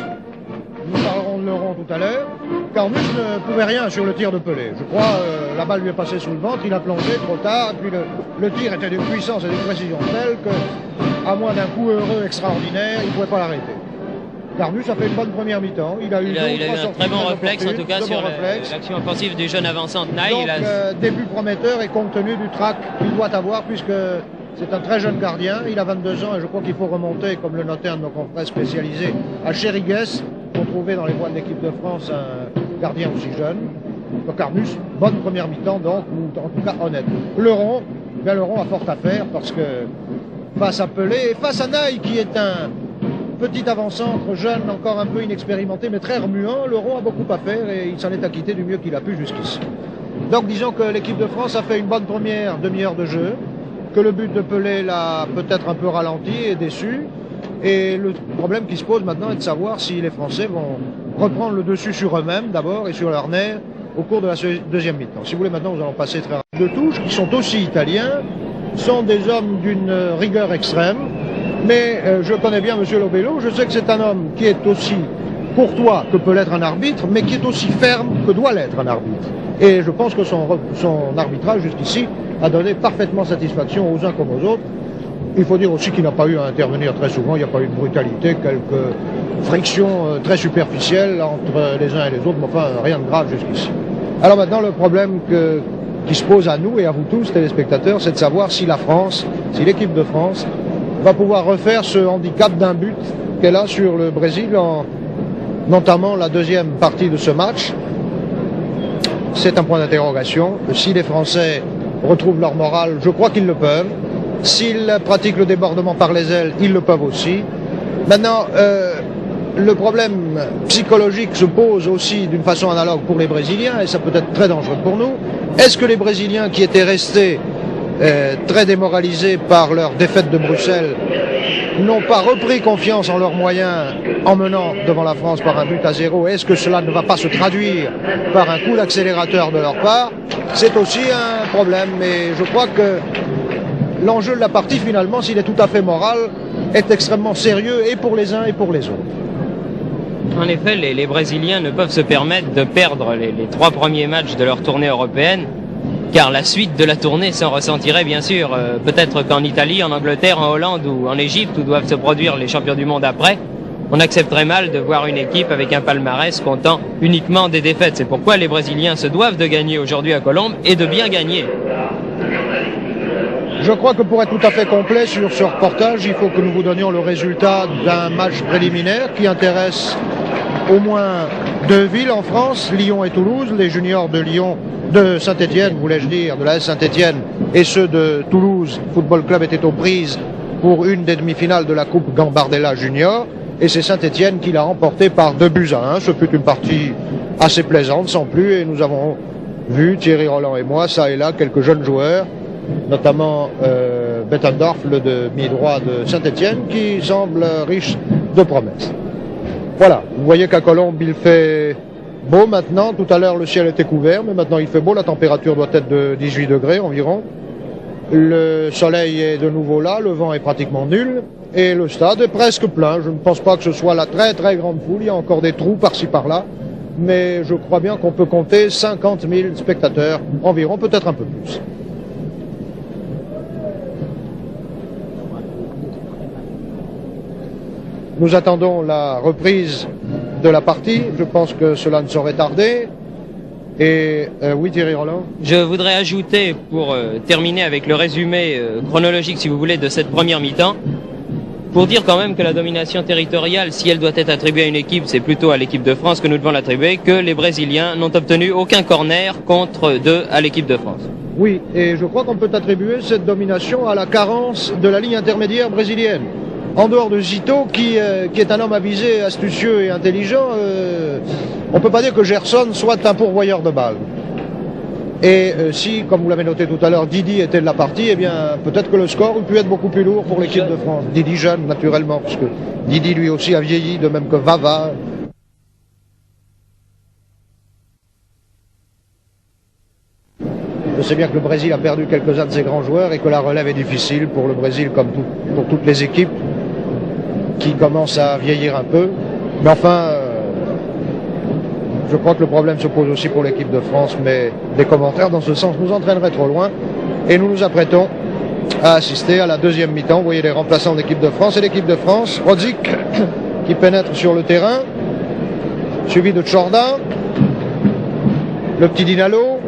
Nous parlerons de Laurent tout à l'heure. Carnus ne pouvait rien sur le tir de Pelé. Je crois la balle lui est passée sous le ventre, il a plongé trop tard, et puis le tir était d'une puissance et d'une précision telle que, à moins d'un coup heureux extraordinaire, il ne pouvait pas l'arrêter. Carnus a fait une bonne première mi-temps. Il a eu un très bon réflexe, en tout cas, sur l'action offensive du jeune avançant de Naï. Donc, début prometteur et compte tenu du trac qu'il doit avoir, puisque c'est un très jeune gardien. Il a 22 ans et je crois qu'il faut remonter, comme le notait un de nos confrères spécialisés, à Chériguès pour trouver dans les voies de l'équipe de France un gardien aussi jeune. Carnus, bonne première mi-temps donc, ou en tout cas honnête. L'Euron a fort à faire parce que face à Pelé et face à Naï qui est un petit avant-centre jeune, encore un peu inexpérimenté mais très remuant, l'Euron a beaucoup à faire et il s'en est acquitté du mieux qu'il a pu jusqu'ici. Donc disons que l'équipe de France a fait une bonne première demi-heure de jeu, que le but de Pelé l'a peut-être un peu ralenti et déçu. Et le problème qui se pose maintenant est de savoir si les Français vont reprendre le dessus sur eux-mêmes d'abord et sur leur nerf au cours de la deuxième mi-temps. Si vous voulez, maintenant nous allons passer très rapidement. De Touche, qui sont aussi italiens, sont des hommes d'une rigueur extrême, mais je connais bien M. Lobello, je sais que c'est un homme qui est aussi courtois que peut l'être un arbitre, mais qui est aussi ferme que doit l'être un arbitre. Et je pense que son arbitrage jusqu'ici a donné parfaitement satisfaction aux uns comme aux autres. Il faut dire aussi qu'il n'a pas eu à intervenir très souvent, il n'y a pas eu de brutalité, quelques frictions très superficielles entre les uns et les autres, mais enfin rien de grave jusqu'ici. Alors maintenant le problème qui se pose à nous et à vous tous, téléspectateurs, c'est de savoir si la France, si l'équipe de France va pouvoir refaire ce handicap d'un but qu'elle a sur le Brésil en entamant la deuxième partie de ce match. C'est un point d'interrogation. Si les Français retrouvent leur morale, je crois qu'ils le peuvent. S'ils pratiquent le débordement par les ailes, ils le peuvent aussi. Maintenant, le problème psychologique se pose aussi d'une façon analogue pour les Brésiliens, et ça peut être très dangereux pour nous. Est-ce que les Brésiliens qui étaient restés très démoralisés par leur défaite de Bruxelles n'ont pas repris confiance en leurs moyens en menant devant la France par un but à 0? Est-ce que cela ne va pas se traduire par un coup d'accélérateur de leur part? C'est aussi un problème, mais je crois que l'enjeu de la partie, finalement, s'il est tout à fait moral, est extrêmement sérieux et pour les uns et pour les autres. En effet, les Brésiliens ne peuvent se permettre de perdre les 3 premiers matchs de leur tournée européenne, car la suite de la tournée s'en ressentirait bien sûr. Peut-être qu'en Italie, en Angleterre, en Hollande ou en Égypte, où doivent se produire les champions du monde après, on accepterait mal de voir une équipe avec un palmarès comptant uniquement des défaites. C'est pourquoi les Brésiliens se doivent de gagner aujourd'hui à Colombes et de bien gagner. Je crois que pour être tout à fait complet sur ce reportage, il faut que nous vous donnions le résultat d'un match préliminaire qui intéresse au moins 2 villes en France, Lyon et Toulouse. Les juniors de Lyon, de Saint-Étienne, voulais-je dire, de la Saint-Étienne, et ceux de Toulouse Football Club étaient aux prises pour une des demi-finales de la Coupe Gambardella Junior, et c'est Saint-Étienne qui l'a remporté par 2-1. Ce fut une partie assez plaisante, sans plus, et nous avons vu, Thierry Roland et moi, ça et là, quelques jeunes joueurs, notamment Bettendorf, le demi-droit de Saint-Étienne, qui semble riche de promesses. Voilà, vous voyez qu'à Colombes, il fait beau maintenant. Tout à l'heure, le ciel était couvert, mais maintenant il fait beau. La température doit être de 18 degrés environ. Le soleil est de nouveau là, le vent est pratiquement nul, et le stade est presque plein. Je ne pense pas que ce soit la très très grande foule, il y a encore des trous par-ci par-là, mais je crois bien qu'on peut compter 50 000 spectateurs environ, peut-être un peu plus. Nous attendons la reprise de la partie. Je pense que cela ne saurait tarder. Et oui, Thierry Roland. Je voudrais ajouter, pour terminer avec le résumé chronologique, si vous voulez, de cette première mi-temps, pour dire quand même que la domination territoriale, si elle doit être attribuée à une équipe, c'est plutôt à l'équipe de France que nous devons l'attribuer, que les Brésiliens n'ont obtenu aucun corner contre 2 à l'équipe de France. Oui, et je crois qu'on peut attribuer cette domination à la carence de la ligne intermédiaire brésilienne. En dehors de Zito, qui est un homme avisé, astucieux et intelligent, on ne peut pas dire que Gerson soit un pourvoyeur de balles. Et si, comme vous l'avez noté tout à l'heure, Didi était de la partie, eh bien peut-être que le score aurait pu être beaucoup plus lourd pour l'équipe de France. Didi jeune, naturellement, parce que Didi lui aussi a vieilli, de même que Vava. Je sais bien que le Brésil a perdu quelques-uns de ses grands joueurs et que la relève est difficile pour le Brésil, comme pour toutes les équipes qui commencent à vieillir un peu. Mais enfin, je crois que le problème se pose aussi pour l'équipe de France, mais des commentaires dans ce sens nous entraîneraient trop loin. Et nous nous apprêtons à assister à la deuxième mi-temps. Vous voyez les remplaçants de l'équipe de France. Et l'équipe de France, Rodzik, qui pénètre sur le terrain, suivi de Tchorda, le petit Dinalo,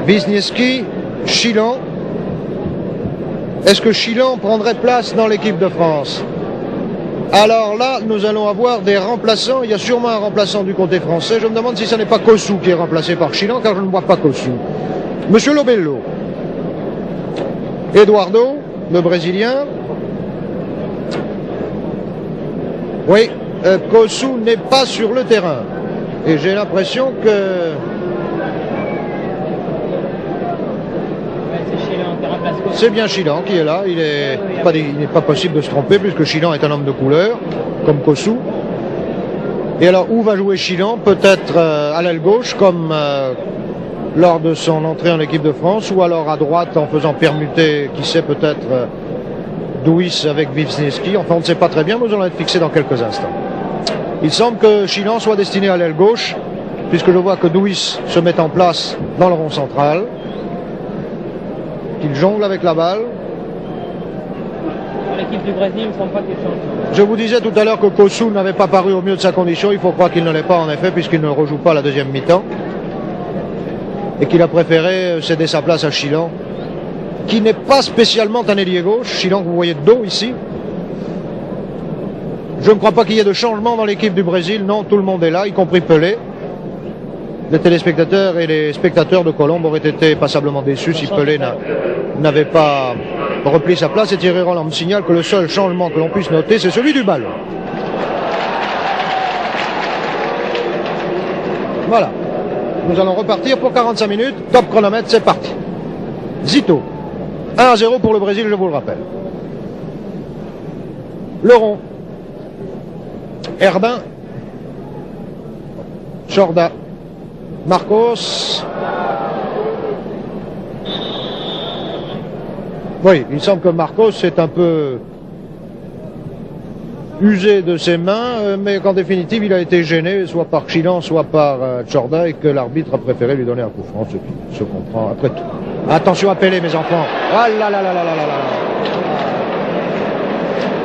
Wisniewski, Chilan. Est-ce que Chilan prendrait place dans l'équipe de France? Alors là, nous allons avoir des remplaçants. Il y a sûrement un remplaçant du côté français. Je me demande si ce n'est pas Kossou qui est remplacé par Chilan, car je ne vois pas Kossou. Monsieur Lobello. Eduardo, le Brésilien. Oui, Kossou n'est pas sur le terrain. Et j'ai l'impression que... C'est bien Chilan qui est là. Il n'est pas possible de se tromper puisque Chilan est un homme de couleur, comme Kossou. Et alors, où va jouer Chilan? Peut-être à l'aile gauche, comme lors de son entrée en équipe de France, ou alors à droite en faisant permuter, qui sait, peut-être Douis avec Wisniewski. Enfin, on ne sait pas très bien, nous allons être fixés dans quelques instants. Il semble que Chilan soit destiné à l'aile gauche, puisque je vois que Douis se met en place dans le rond central, qu'il jongle avec la balle. L'équipe du Brésil, il ne semble pas qu'il change. Je vous disais tout à l'heure que Kossou n'avait pas paru au mieux de sa condition. Il faut croire qu'il ne l'est pas en effet, puisqu'il ne rejoue pas la deuxième mi-temps. Et qu'il a préféré céder sa place à Chilan, qui n'est pas spécialement un ailier gauche. Chilan que vous voyez de dos ici. Je ne crois pas qu'il y ait de changement dans l'équipe du Brésil. Non, tout le monde est là, y compris Pelé. Les téléspectateurs et les spectateurs de Colombe auraient été passablement déçus si Pelé n'avait pas repris sa place. Et Thierry Roland me signale que le seul changement que l'on puisse noter, c'est celui du ballon. Voilà. Nous allons repartir pour 45 minutes. Top chronomètre, c'est parti. Zito. 1-0 pour le Brésil, je vous le rappelle. Le rond. Herbin. Chorda. Marcos. Oui, il semble que Marcos est un peu usé de ses mains, mais qu'en définitive il a été gêné soit par Chilan, soit par Chorda, et que l'arbitre a préféré lui donner un coup franc, ce qui se comprend après tout. Attention à Pelé, mes enfants. Ah là là là là là là là.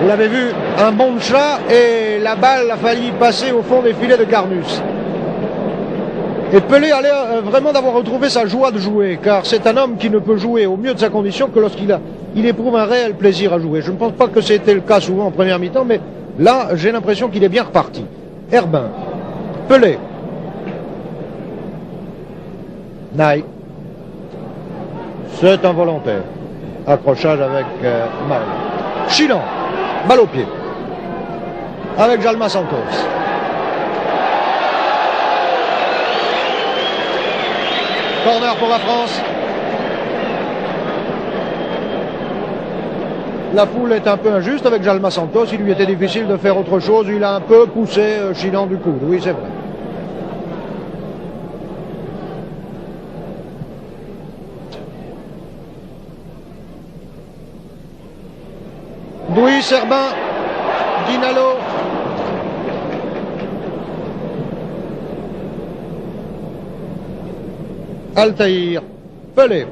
Vous l'avez vu, un bond de chat et la balle a failli passer au fond des filets de Carnus. Et Pelé a l'air vraiment d'avoir retrouvé sa joie de jouer, car c'est un homme qui ne peut jouer au mieux de sa condition que lorsqu'il éprouve un réel plaisir à jouer. Je ne pense pas que c'était le cas souvent en première mi-temps, mais là, j'ai l'impression qu'il est bien reparti. Herbin, Pelé, Naï, c'est un volontaire. Accrochage avec Mario. Chilan, balle au pied, avec Jalma Santos. Corner pour la France. La foule est un peu injuste avec Jalma Santos. Il lui était difficile de faire autre chose. Il a un peu poussé Chilan du coude. Oui, c'est vrai. Douis, Herbin, Dinalo. Altaïr, Pelé.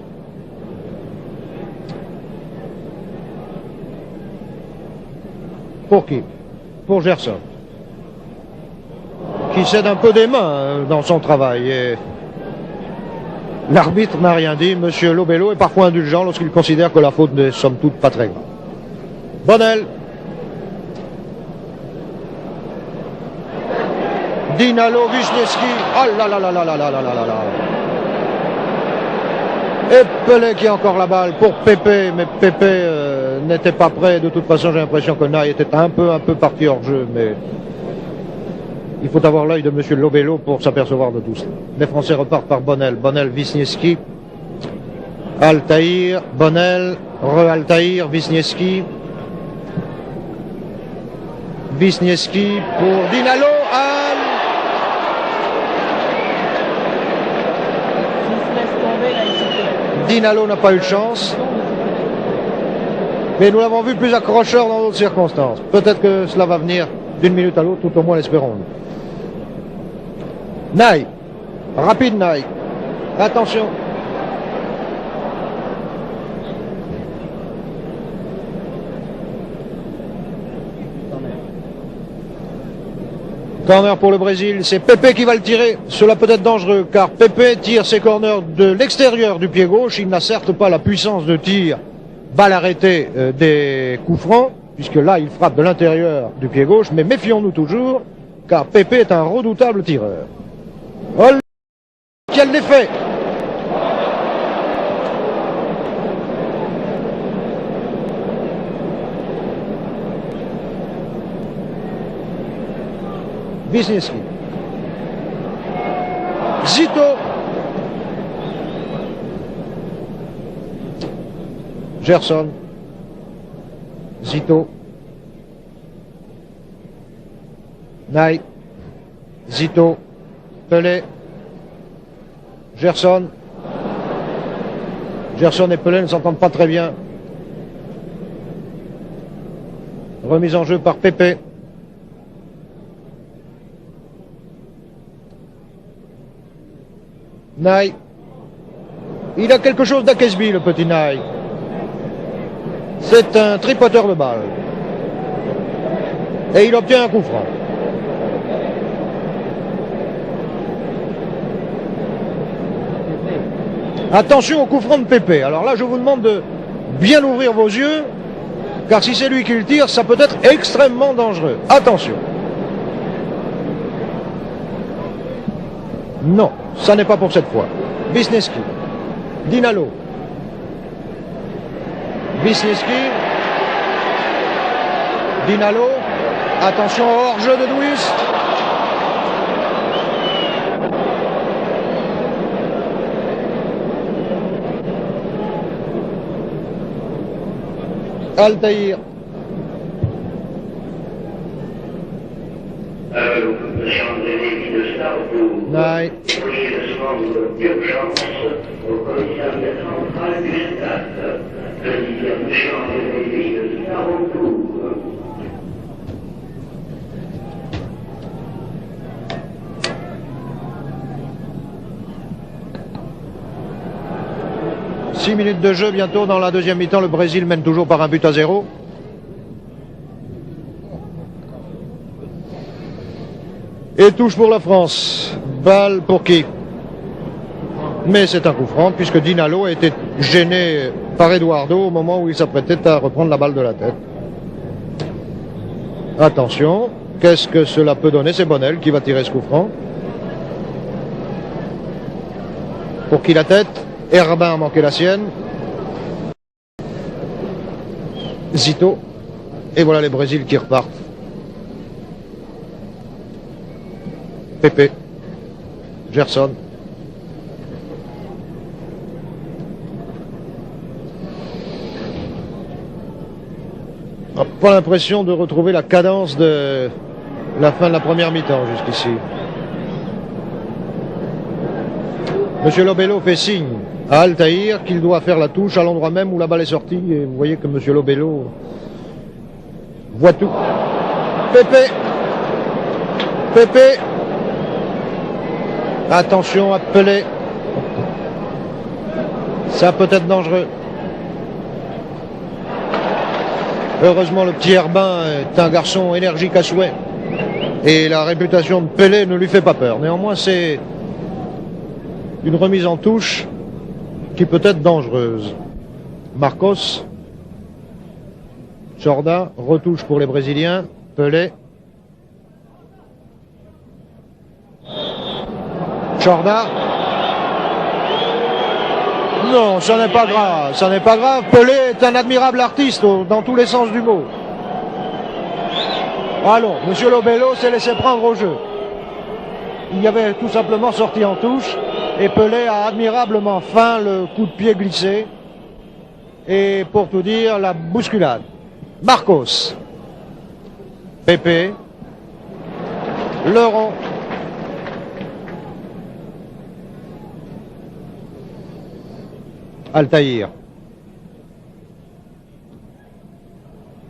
Pour qui? Pour Gerson. Qui cède un peu des mains dans son travail. Et l'arbitre n'a rien dit. Monsieur Lobello est parfois indulgent lorsqu'il considère que la faute n'est somme toute pas très grave. Bonnel. Dinalo, Wisniewski. Oh là là là là là là là là là. Et Pelé qui a encore la balle pour Pépé, mais Pépé n'était pas prêt. De toute façon, j'ai l'impression que Naï était un peu parti hors jeu, mais il faut avoir l'œil de monsieur Lobello pour s'apercevoir de tout cela. Les Français repartent par Bonnel. Bonnel, Wisniewski, Altaïr, Bonnel, re-Altaïr, Wisniewski. Wisniewski pour Dinalo. Dinalo n'a pas eu de chance. Mais nous l'avons vu plus accrocheur dans d'autres circonstances. Peut-être que cela va venir d'une minute à l'autre, tout au moins l'espérons-nous. Naï. Rapide Naï. Attention. Corner pour le Brésil, c'est Pépé qui va le tirer. Cela peut être dangereux car Pépé tire ses corners de l'extérieur du pied gauche. Il n'a certes pas la puissance de tir balle arrêtée des coups francs puisque là, il frappe de l'intérieur du pied gauche, mais méfions-nous toujours, car Pepe est un redoutable tireur. Oh, quel effet! Wisniewski. Zito. Gerson. Zito. Ney. Zito. Pelé. Gerson. Gerson et Pelé ne s'entendent pas très bien. Remise en jeu par Pepe. Ney. Il a quelque chose d'Akesby, le petit Ney. C'est un tripoteur de balle. Et il obtient un coup franc. Attention au coup franc de Pepe. Alors là, je vous demande de bien ouvrir vos yeux, car si c'est lui qui le tire, ça peut être extrêmement dangereux. Attention. Non, ça n'est pas pour cette fois. Wisniewski. Dinalo. Wisniewski. Dinalo. Attention au hors-jeu de Douis. Altaïr. Ney. Six minutes de jeu bientôt dans la deuxième mi-temps. Le Brésil mène toujours par 1-0. Et touche pour la France. Balle pour qui? Mais c'est un coup franc puisque Dinalo a été gêné par Eduardo au moment où il s'apprêtait à reprendre la balle de la tête. Attention, qu'est-ce que cela peut donner? C'est Bonnel qui va tirer ce coup franc. Pour qui la tête? Herbin a manqué la sienne. Zito. Et voilà les Brésils qui repartent. Pepe. Gerson. On n'a pas l'impression de retrouver la cadence de la fin de la première mi-temps jusqu'ici. Monsieur Lobello fait signe à Altaïr qu'il doit faire la touche à l'endroit même où la balle est sortie. Et vous voyez que Monsieur Lobello voit tout. Pepe. Pepe. Attention à Pelé. Ça peut être dangereux. Heureusement, le petit Herbin est un garçon énergique à souhait. Et la réputation de Pelé ne lui fait pas peur. Néanmoins, c'est une remise en touche qui peut être dangereuse. Marcos. Jorda. Retouche pour les Brésiliens. Pelé. Jorda. Non, ça n'est pas grave, ça n'est pas grave. Pelé est un admirable artiste dans tous les sens du mot. Allons, Monsieur Lobello s'est laissé prendre au jeu. Il y avait tout simplement sorti en touche et Pelé a admirablement feint le coup de pied glissé. Et pour tout dire, la bousculade. Marcos. Pepe. Leron. Altaïr.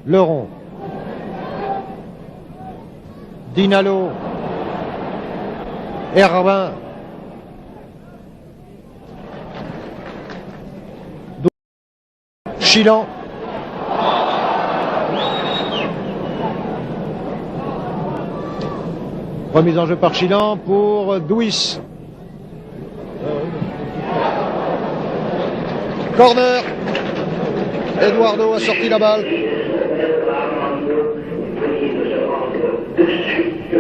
Leron. Dinalo. Herbin. Chilan. Remise en jeu par Chilan pour Douis. Corner. Eduardo a sorti la balle. de suite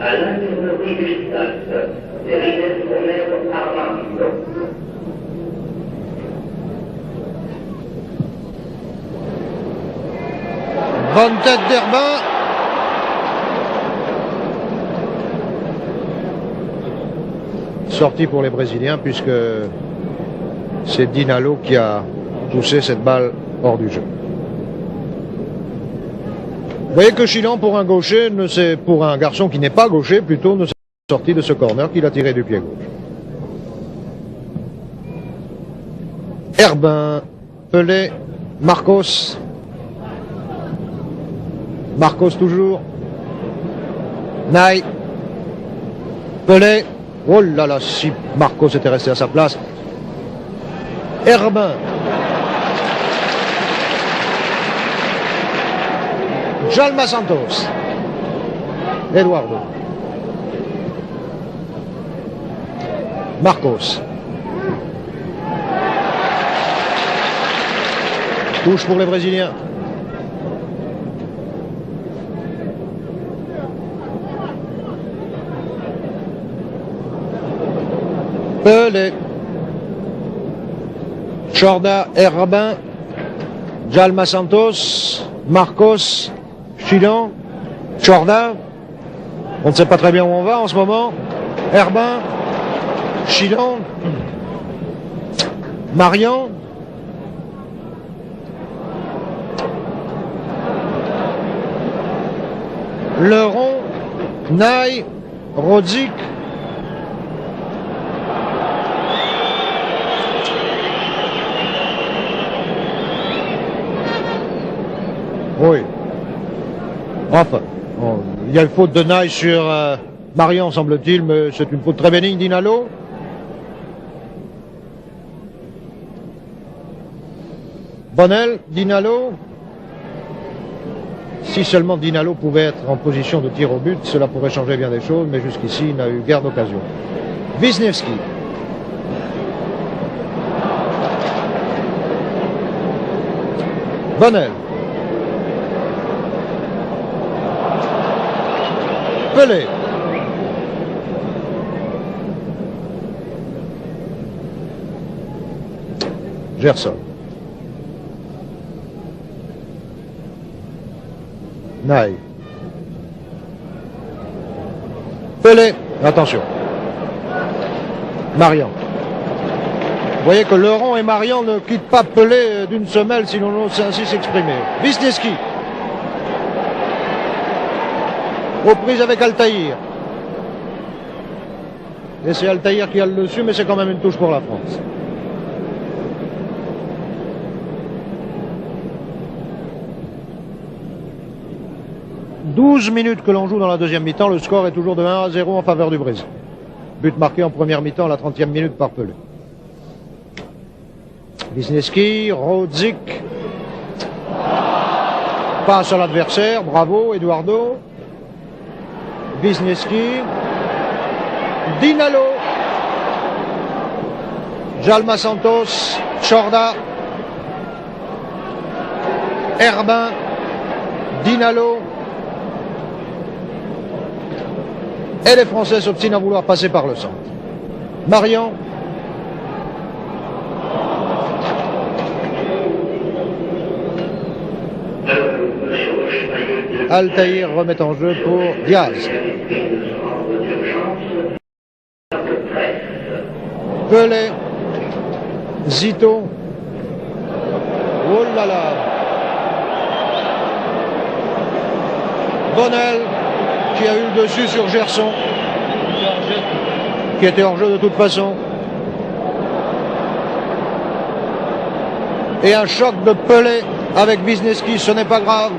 à l'infirmerie du stade, Pérines Romero Armando. Bonne tête d'Herbin. Sortie pour les Brésiliens puisque c'est Dinalo qui a poussé cette balle hors du jeu. Vous voyez que Chilan, pour un gaucher, pour un garçon qui n'est pas gaucher, plutôt ne s'est sorti de ce corner qu'il a tiré du pied gauche. Herbin, Pelé, Marcos. Marcos toujours. Naï. Pelé. Oh là là, si Marcos était resté à sa place. Herbin. Jalma Santos. Eduardo. Marcos. Touche pour les Brésiliens. Pelé. Chorda, Herbin. Jalma Santos. Marcos. Chilan. Chorda. On ne sait pas très bien où on va en ce moment. Herbin. Chilan. Marian. Leron, Naï, Rodzik. Oui. Enfin, il y a une faute de Naï sur Marian, semble-t-il, mais c'est une faute très bénigne d'Inalo. Bonnel, Dinalo. Si seulement Dinalo pouvait être en position de tir au but, cela pourrait changer bien des choses, mais jusqu'ici, il n'a eu guère d'occasion. Wisniewski. Bonnel. Pelé. Gerson. Naï. Pelé. Attention. Marian. Vous voyez que Leron et Marian ne quittent pas Pelé d'une semelle, si l'on ose ainsi s'exprimer. Wisniewski. Aux prises avec Altaïr. Et c'est Altaïr qui a le dessus, mais c'est quand même une touche pour la France. « 12 minutes que l'on joue dans la deuxième mi-temps, le score est toujours de 1-0 en faveur du Brésil. But marqué en première mi-temps à la 30e minute par Pelé. Wisniewski, Rodzik, passe à l'adversaire, bravo Eduardo. Wisniewski, Dinalo, Jalma Santos, Chorda, Herbin, Dinalo. Et les Français s'obstinent à vouloir passer par le centre. Marian. Altaïr remet en jeu pour Diaz. Pelé. Zito. Oh là là. Bonnel qui a eu le dessus sur Gerson, qui était hors jeu de toute façon. Et un choc de Pelé avec Wisniewski, ce n'est pas grave.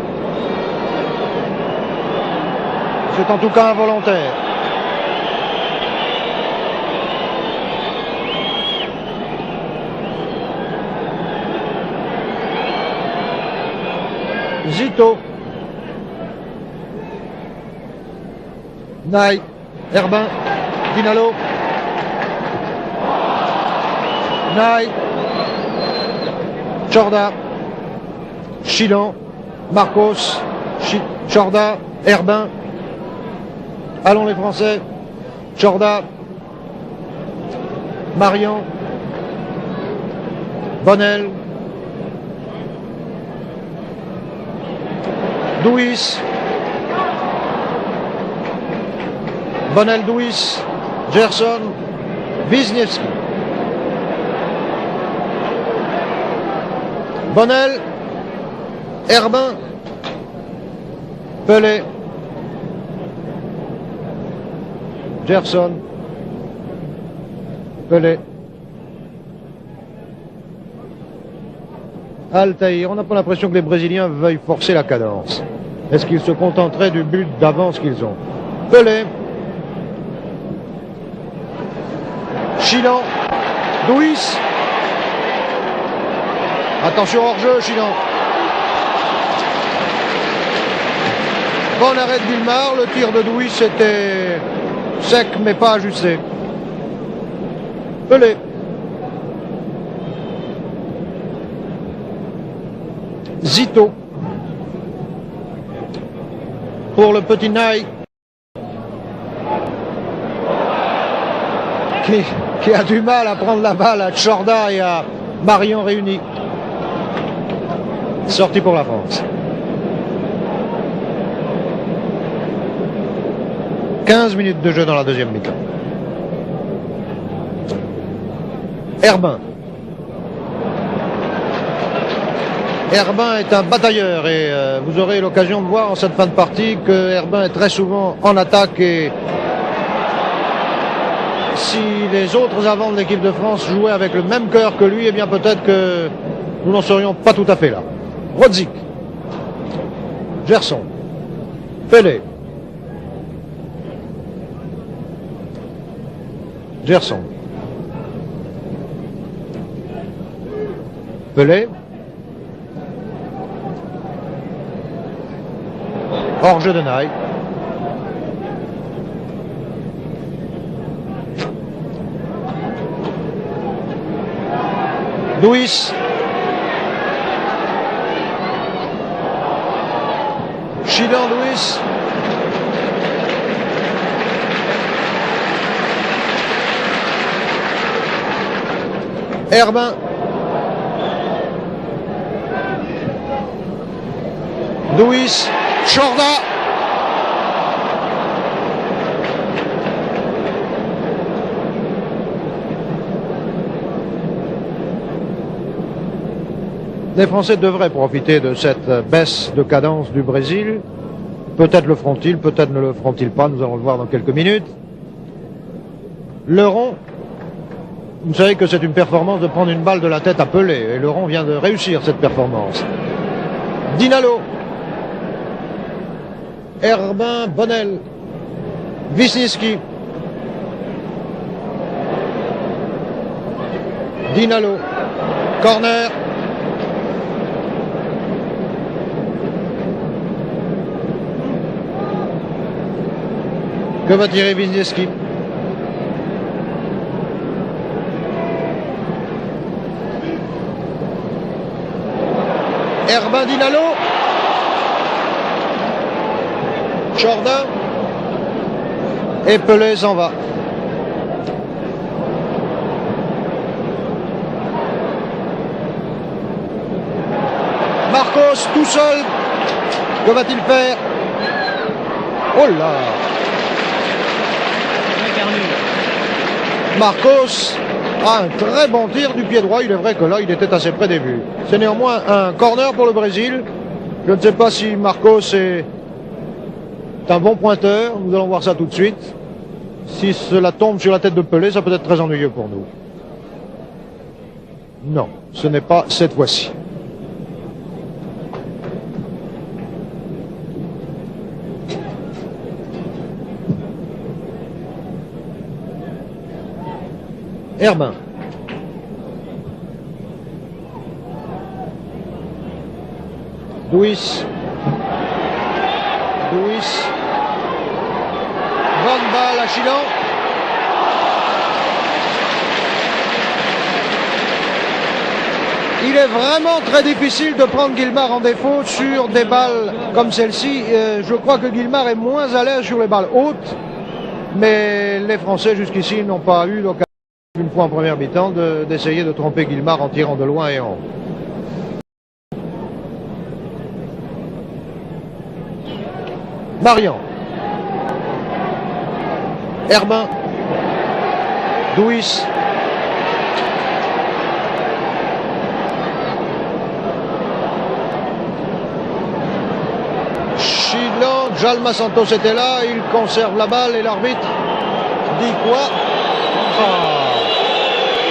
C'est en tout cas involontaire. Zito. Naï, Herbin, Dinalo. Naï, Chorda, Chilan, Marcos, Chorda, Herbin, Allons les Français. Tchorda. Marion. Bonnel. Douis. Bonnel, Douis. Gerson. Wisniewski. Bonnel. Herbin. Pelé. Gerson. Pelé. Altaïr. On n'a pas l'impression que les Brésiliens veuillent forcer la cadence. Est-ce qu'ils se contenteraient du but d'avance qu'ils ont? Pelé. Chilan. Douis. Attention hors-jeu, Chilan. Bon arrêt de Guillemard. Le tir de Douis était sec mais pas ajusté. Pelé. Zito. Pour le petit Naï. Qui a du mal à prendre la balle à Tchorda et à Marion réunis. Sortie pour la France. 15 minutes de jeu dans la deuxième mi-temps. Herbin. Herbin est un batailleur et vous aurez l'occasion de voir en cette fin de partie que Herbin est très souvent en attaque et si les autres avants de l'équipe de France jouaient avec le même cœur que lui, eh bien peut-être que nous n'en serions pas tout à fait là. Rodzik. Gerson. Pelé. Gerson. Pelé. Hors-jeu de Naï. Douis. Chilan, Douis. Herbin. Douis. Tchorda. Les Français devraient profiter de cette baisse de cadence du Brésil. Peut-être le feront-ils, peut-être ne le feront-ils pas, nous allons le voir dans quelques minutes. Leron, vous savez que c'est une performance de prendre une balle de la tête à Pelé, et Leron vient de réussir cette performance. Dinalo. Herbin, Bonnel. Wisniewski. Dinalo. Corner. Que va tirer Wisniewski? Herbin, Dinalo. Tchorda. Et Pelé s'en va. Marcos tout seul. Que va-t-il faire? Oh là! Marcos a un très bon tir du pied droit. Il est vrai que là, il était assez près des buts. C'est néanmoins un corner pour le Brésil. Je ne sais pas si Marcos est un bon pointeur. Nous allons voir ça tout de suite. Si cela tombe sur la tête de Pelé, ça peut être très ennuyeux pour nous. Non, ce n'est pas cette fois-ci. Herbin. Douis. Douis. Bonne balle à Chilan. Il est vraiment très difficile de prendre Guillemard en défaut sur des balles comme celle-ci. Je crois que Guillemard est moins à l'aise sur les balles hautes Mais les Français jusqu'ici n'ont pas eu l'occasion, une fois en première mi-temps, d'essayer de tromper Guillemard en tirant de loin et en haut. Marian. Herbin. Douis. Chilan, Jalma Santos était là, il conserve la balle et l'arbitre dit quoi?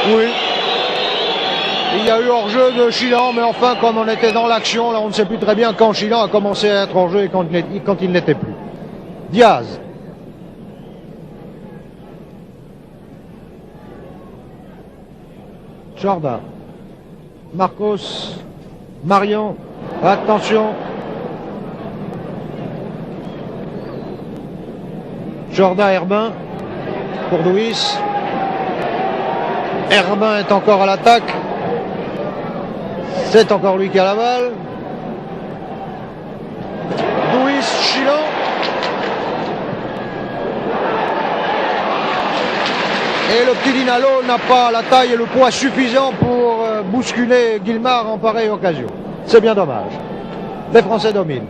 Oui. Il y a eu hors-jeu de Chilan, mais enfin, comme on était dans l'action, là on ne sait plus très bien quand Chilan a commencé à être hors-jeu et quand il n'était plus. Diaz. Jordan. Marcos. Marion. Attention. Jordan Herbin. Pour Douis. Herbin est encore à l'attaque. C'est encore lui qui a la balle. Douis, Chilan. Et le petit Dinalo n'a pas la taille et le poids suffisant pour bousculer Guillemard en pareille occasion. C'est bien dommage. Les Français dominent.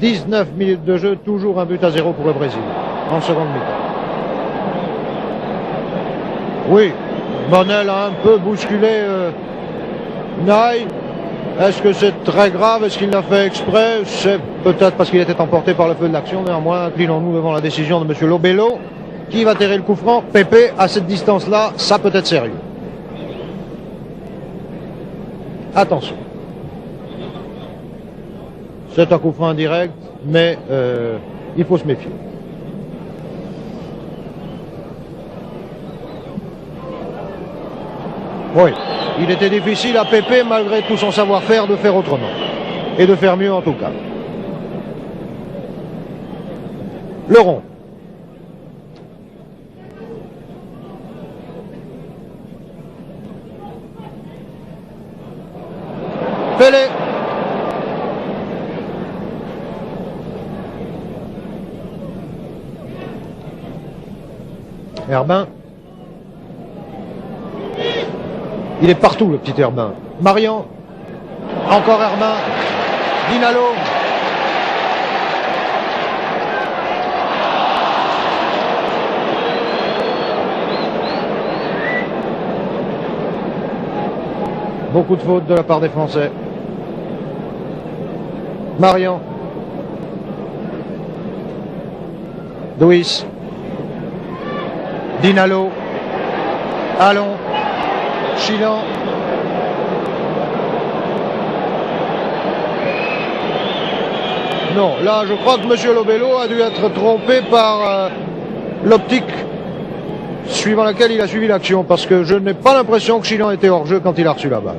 « 19 minutes de jeu, toujours 1-0 pour le Brésil, en seconde mi-temps. Oui, Monel a un peu bousculé Naï. Est-ce que c'est très grave? Est-ce qu'il l'a fait exprès? C'est peut-être parce qu'il était emporté par le feu de l'action. Néanmoins, inclinons-nous devant la décision de M. Lobello. Qui va tirer le coup franc? Pépé, à cette distance-là, ça peut être sérieux. Attention. C'est un coup franc indirect, mais il faut se méfier. Oui, il était difficile à Pépé, malgré tout son savoir-faire, de faire autrement. Et de faire mieux en tout cas. Le rond. Pelé. Herbin. Il est partout, le petit Herbin. Marian. Encore Herbin. Dinalo. Beaucoup de fautes de la part des Français. Marian. Douis. Dinalo. Allons. Chilan. Non, là je crois que M. Lobello a dû être trompé par l'optique suivant laquelle il a suivi l'action, parce que je n'ai pas l'impression que Chilan était hors jeu quand il a reçu la balle.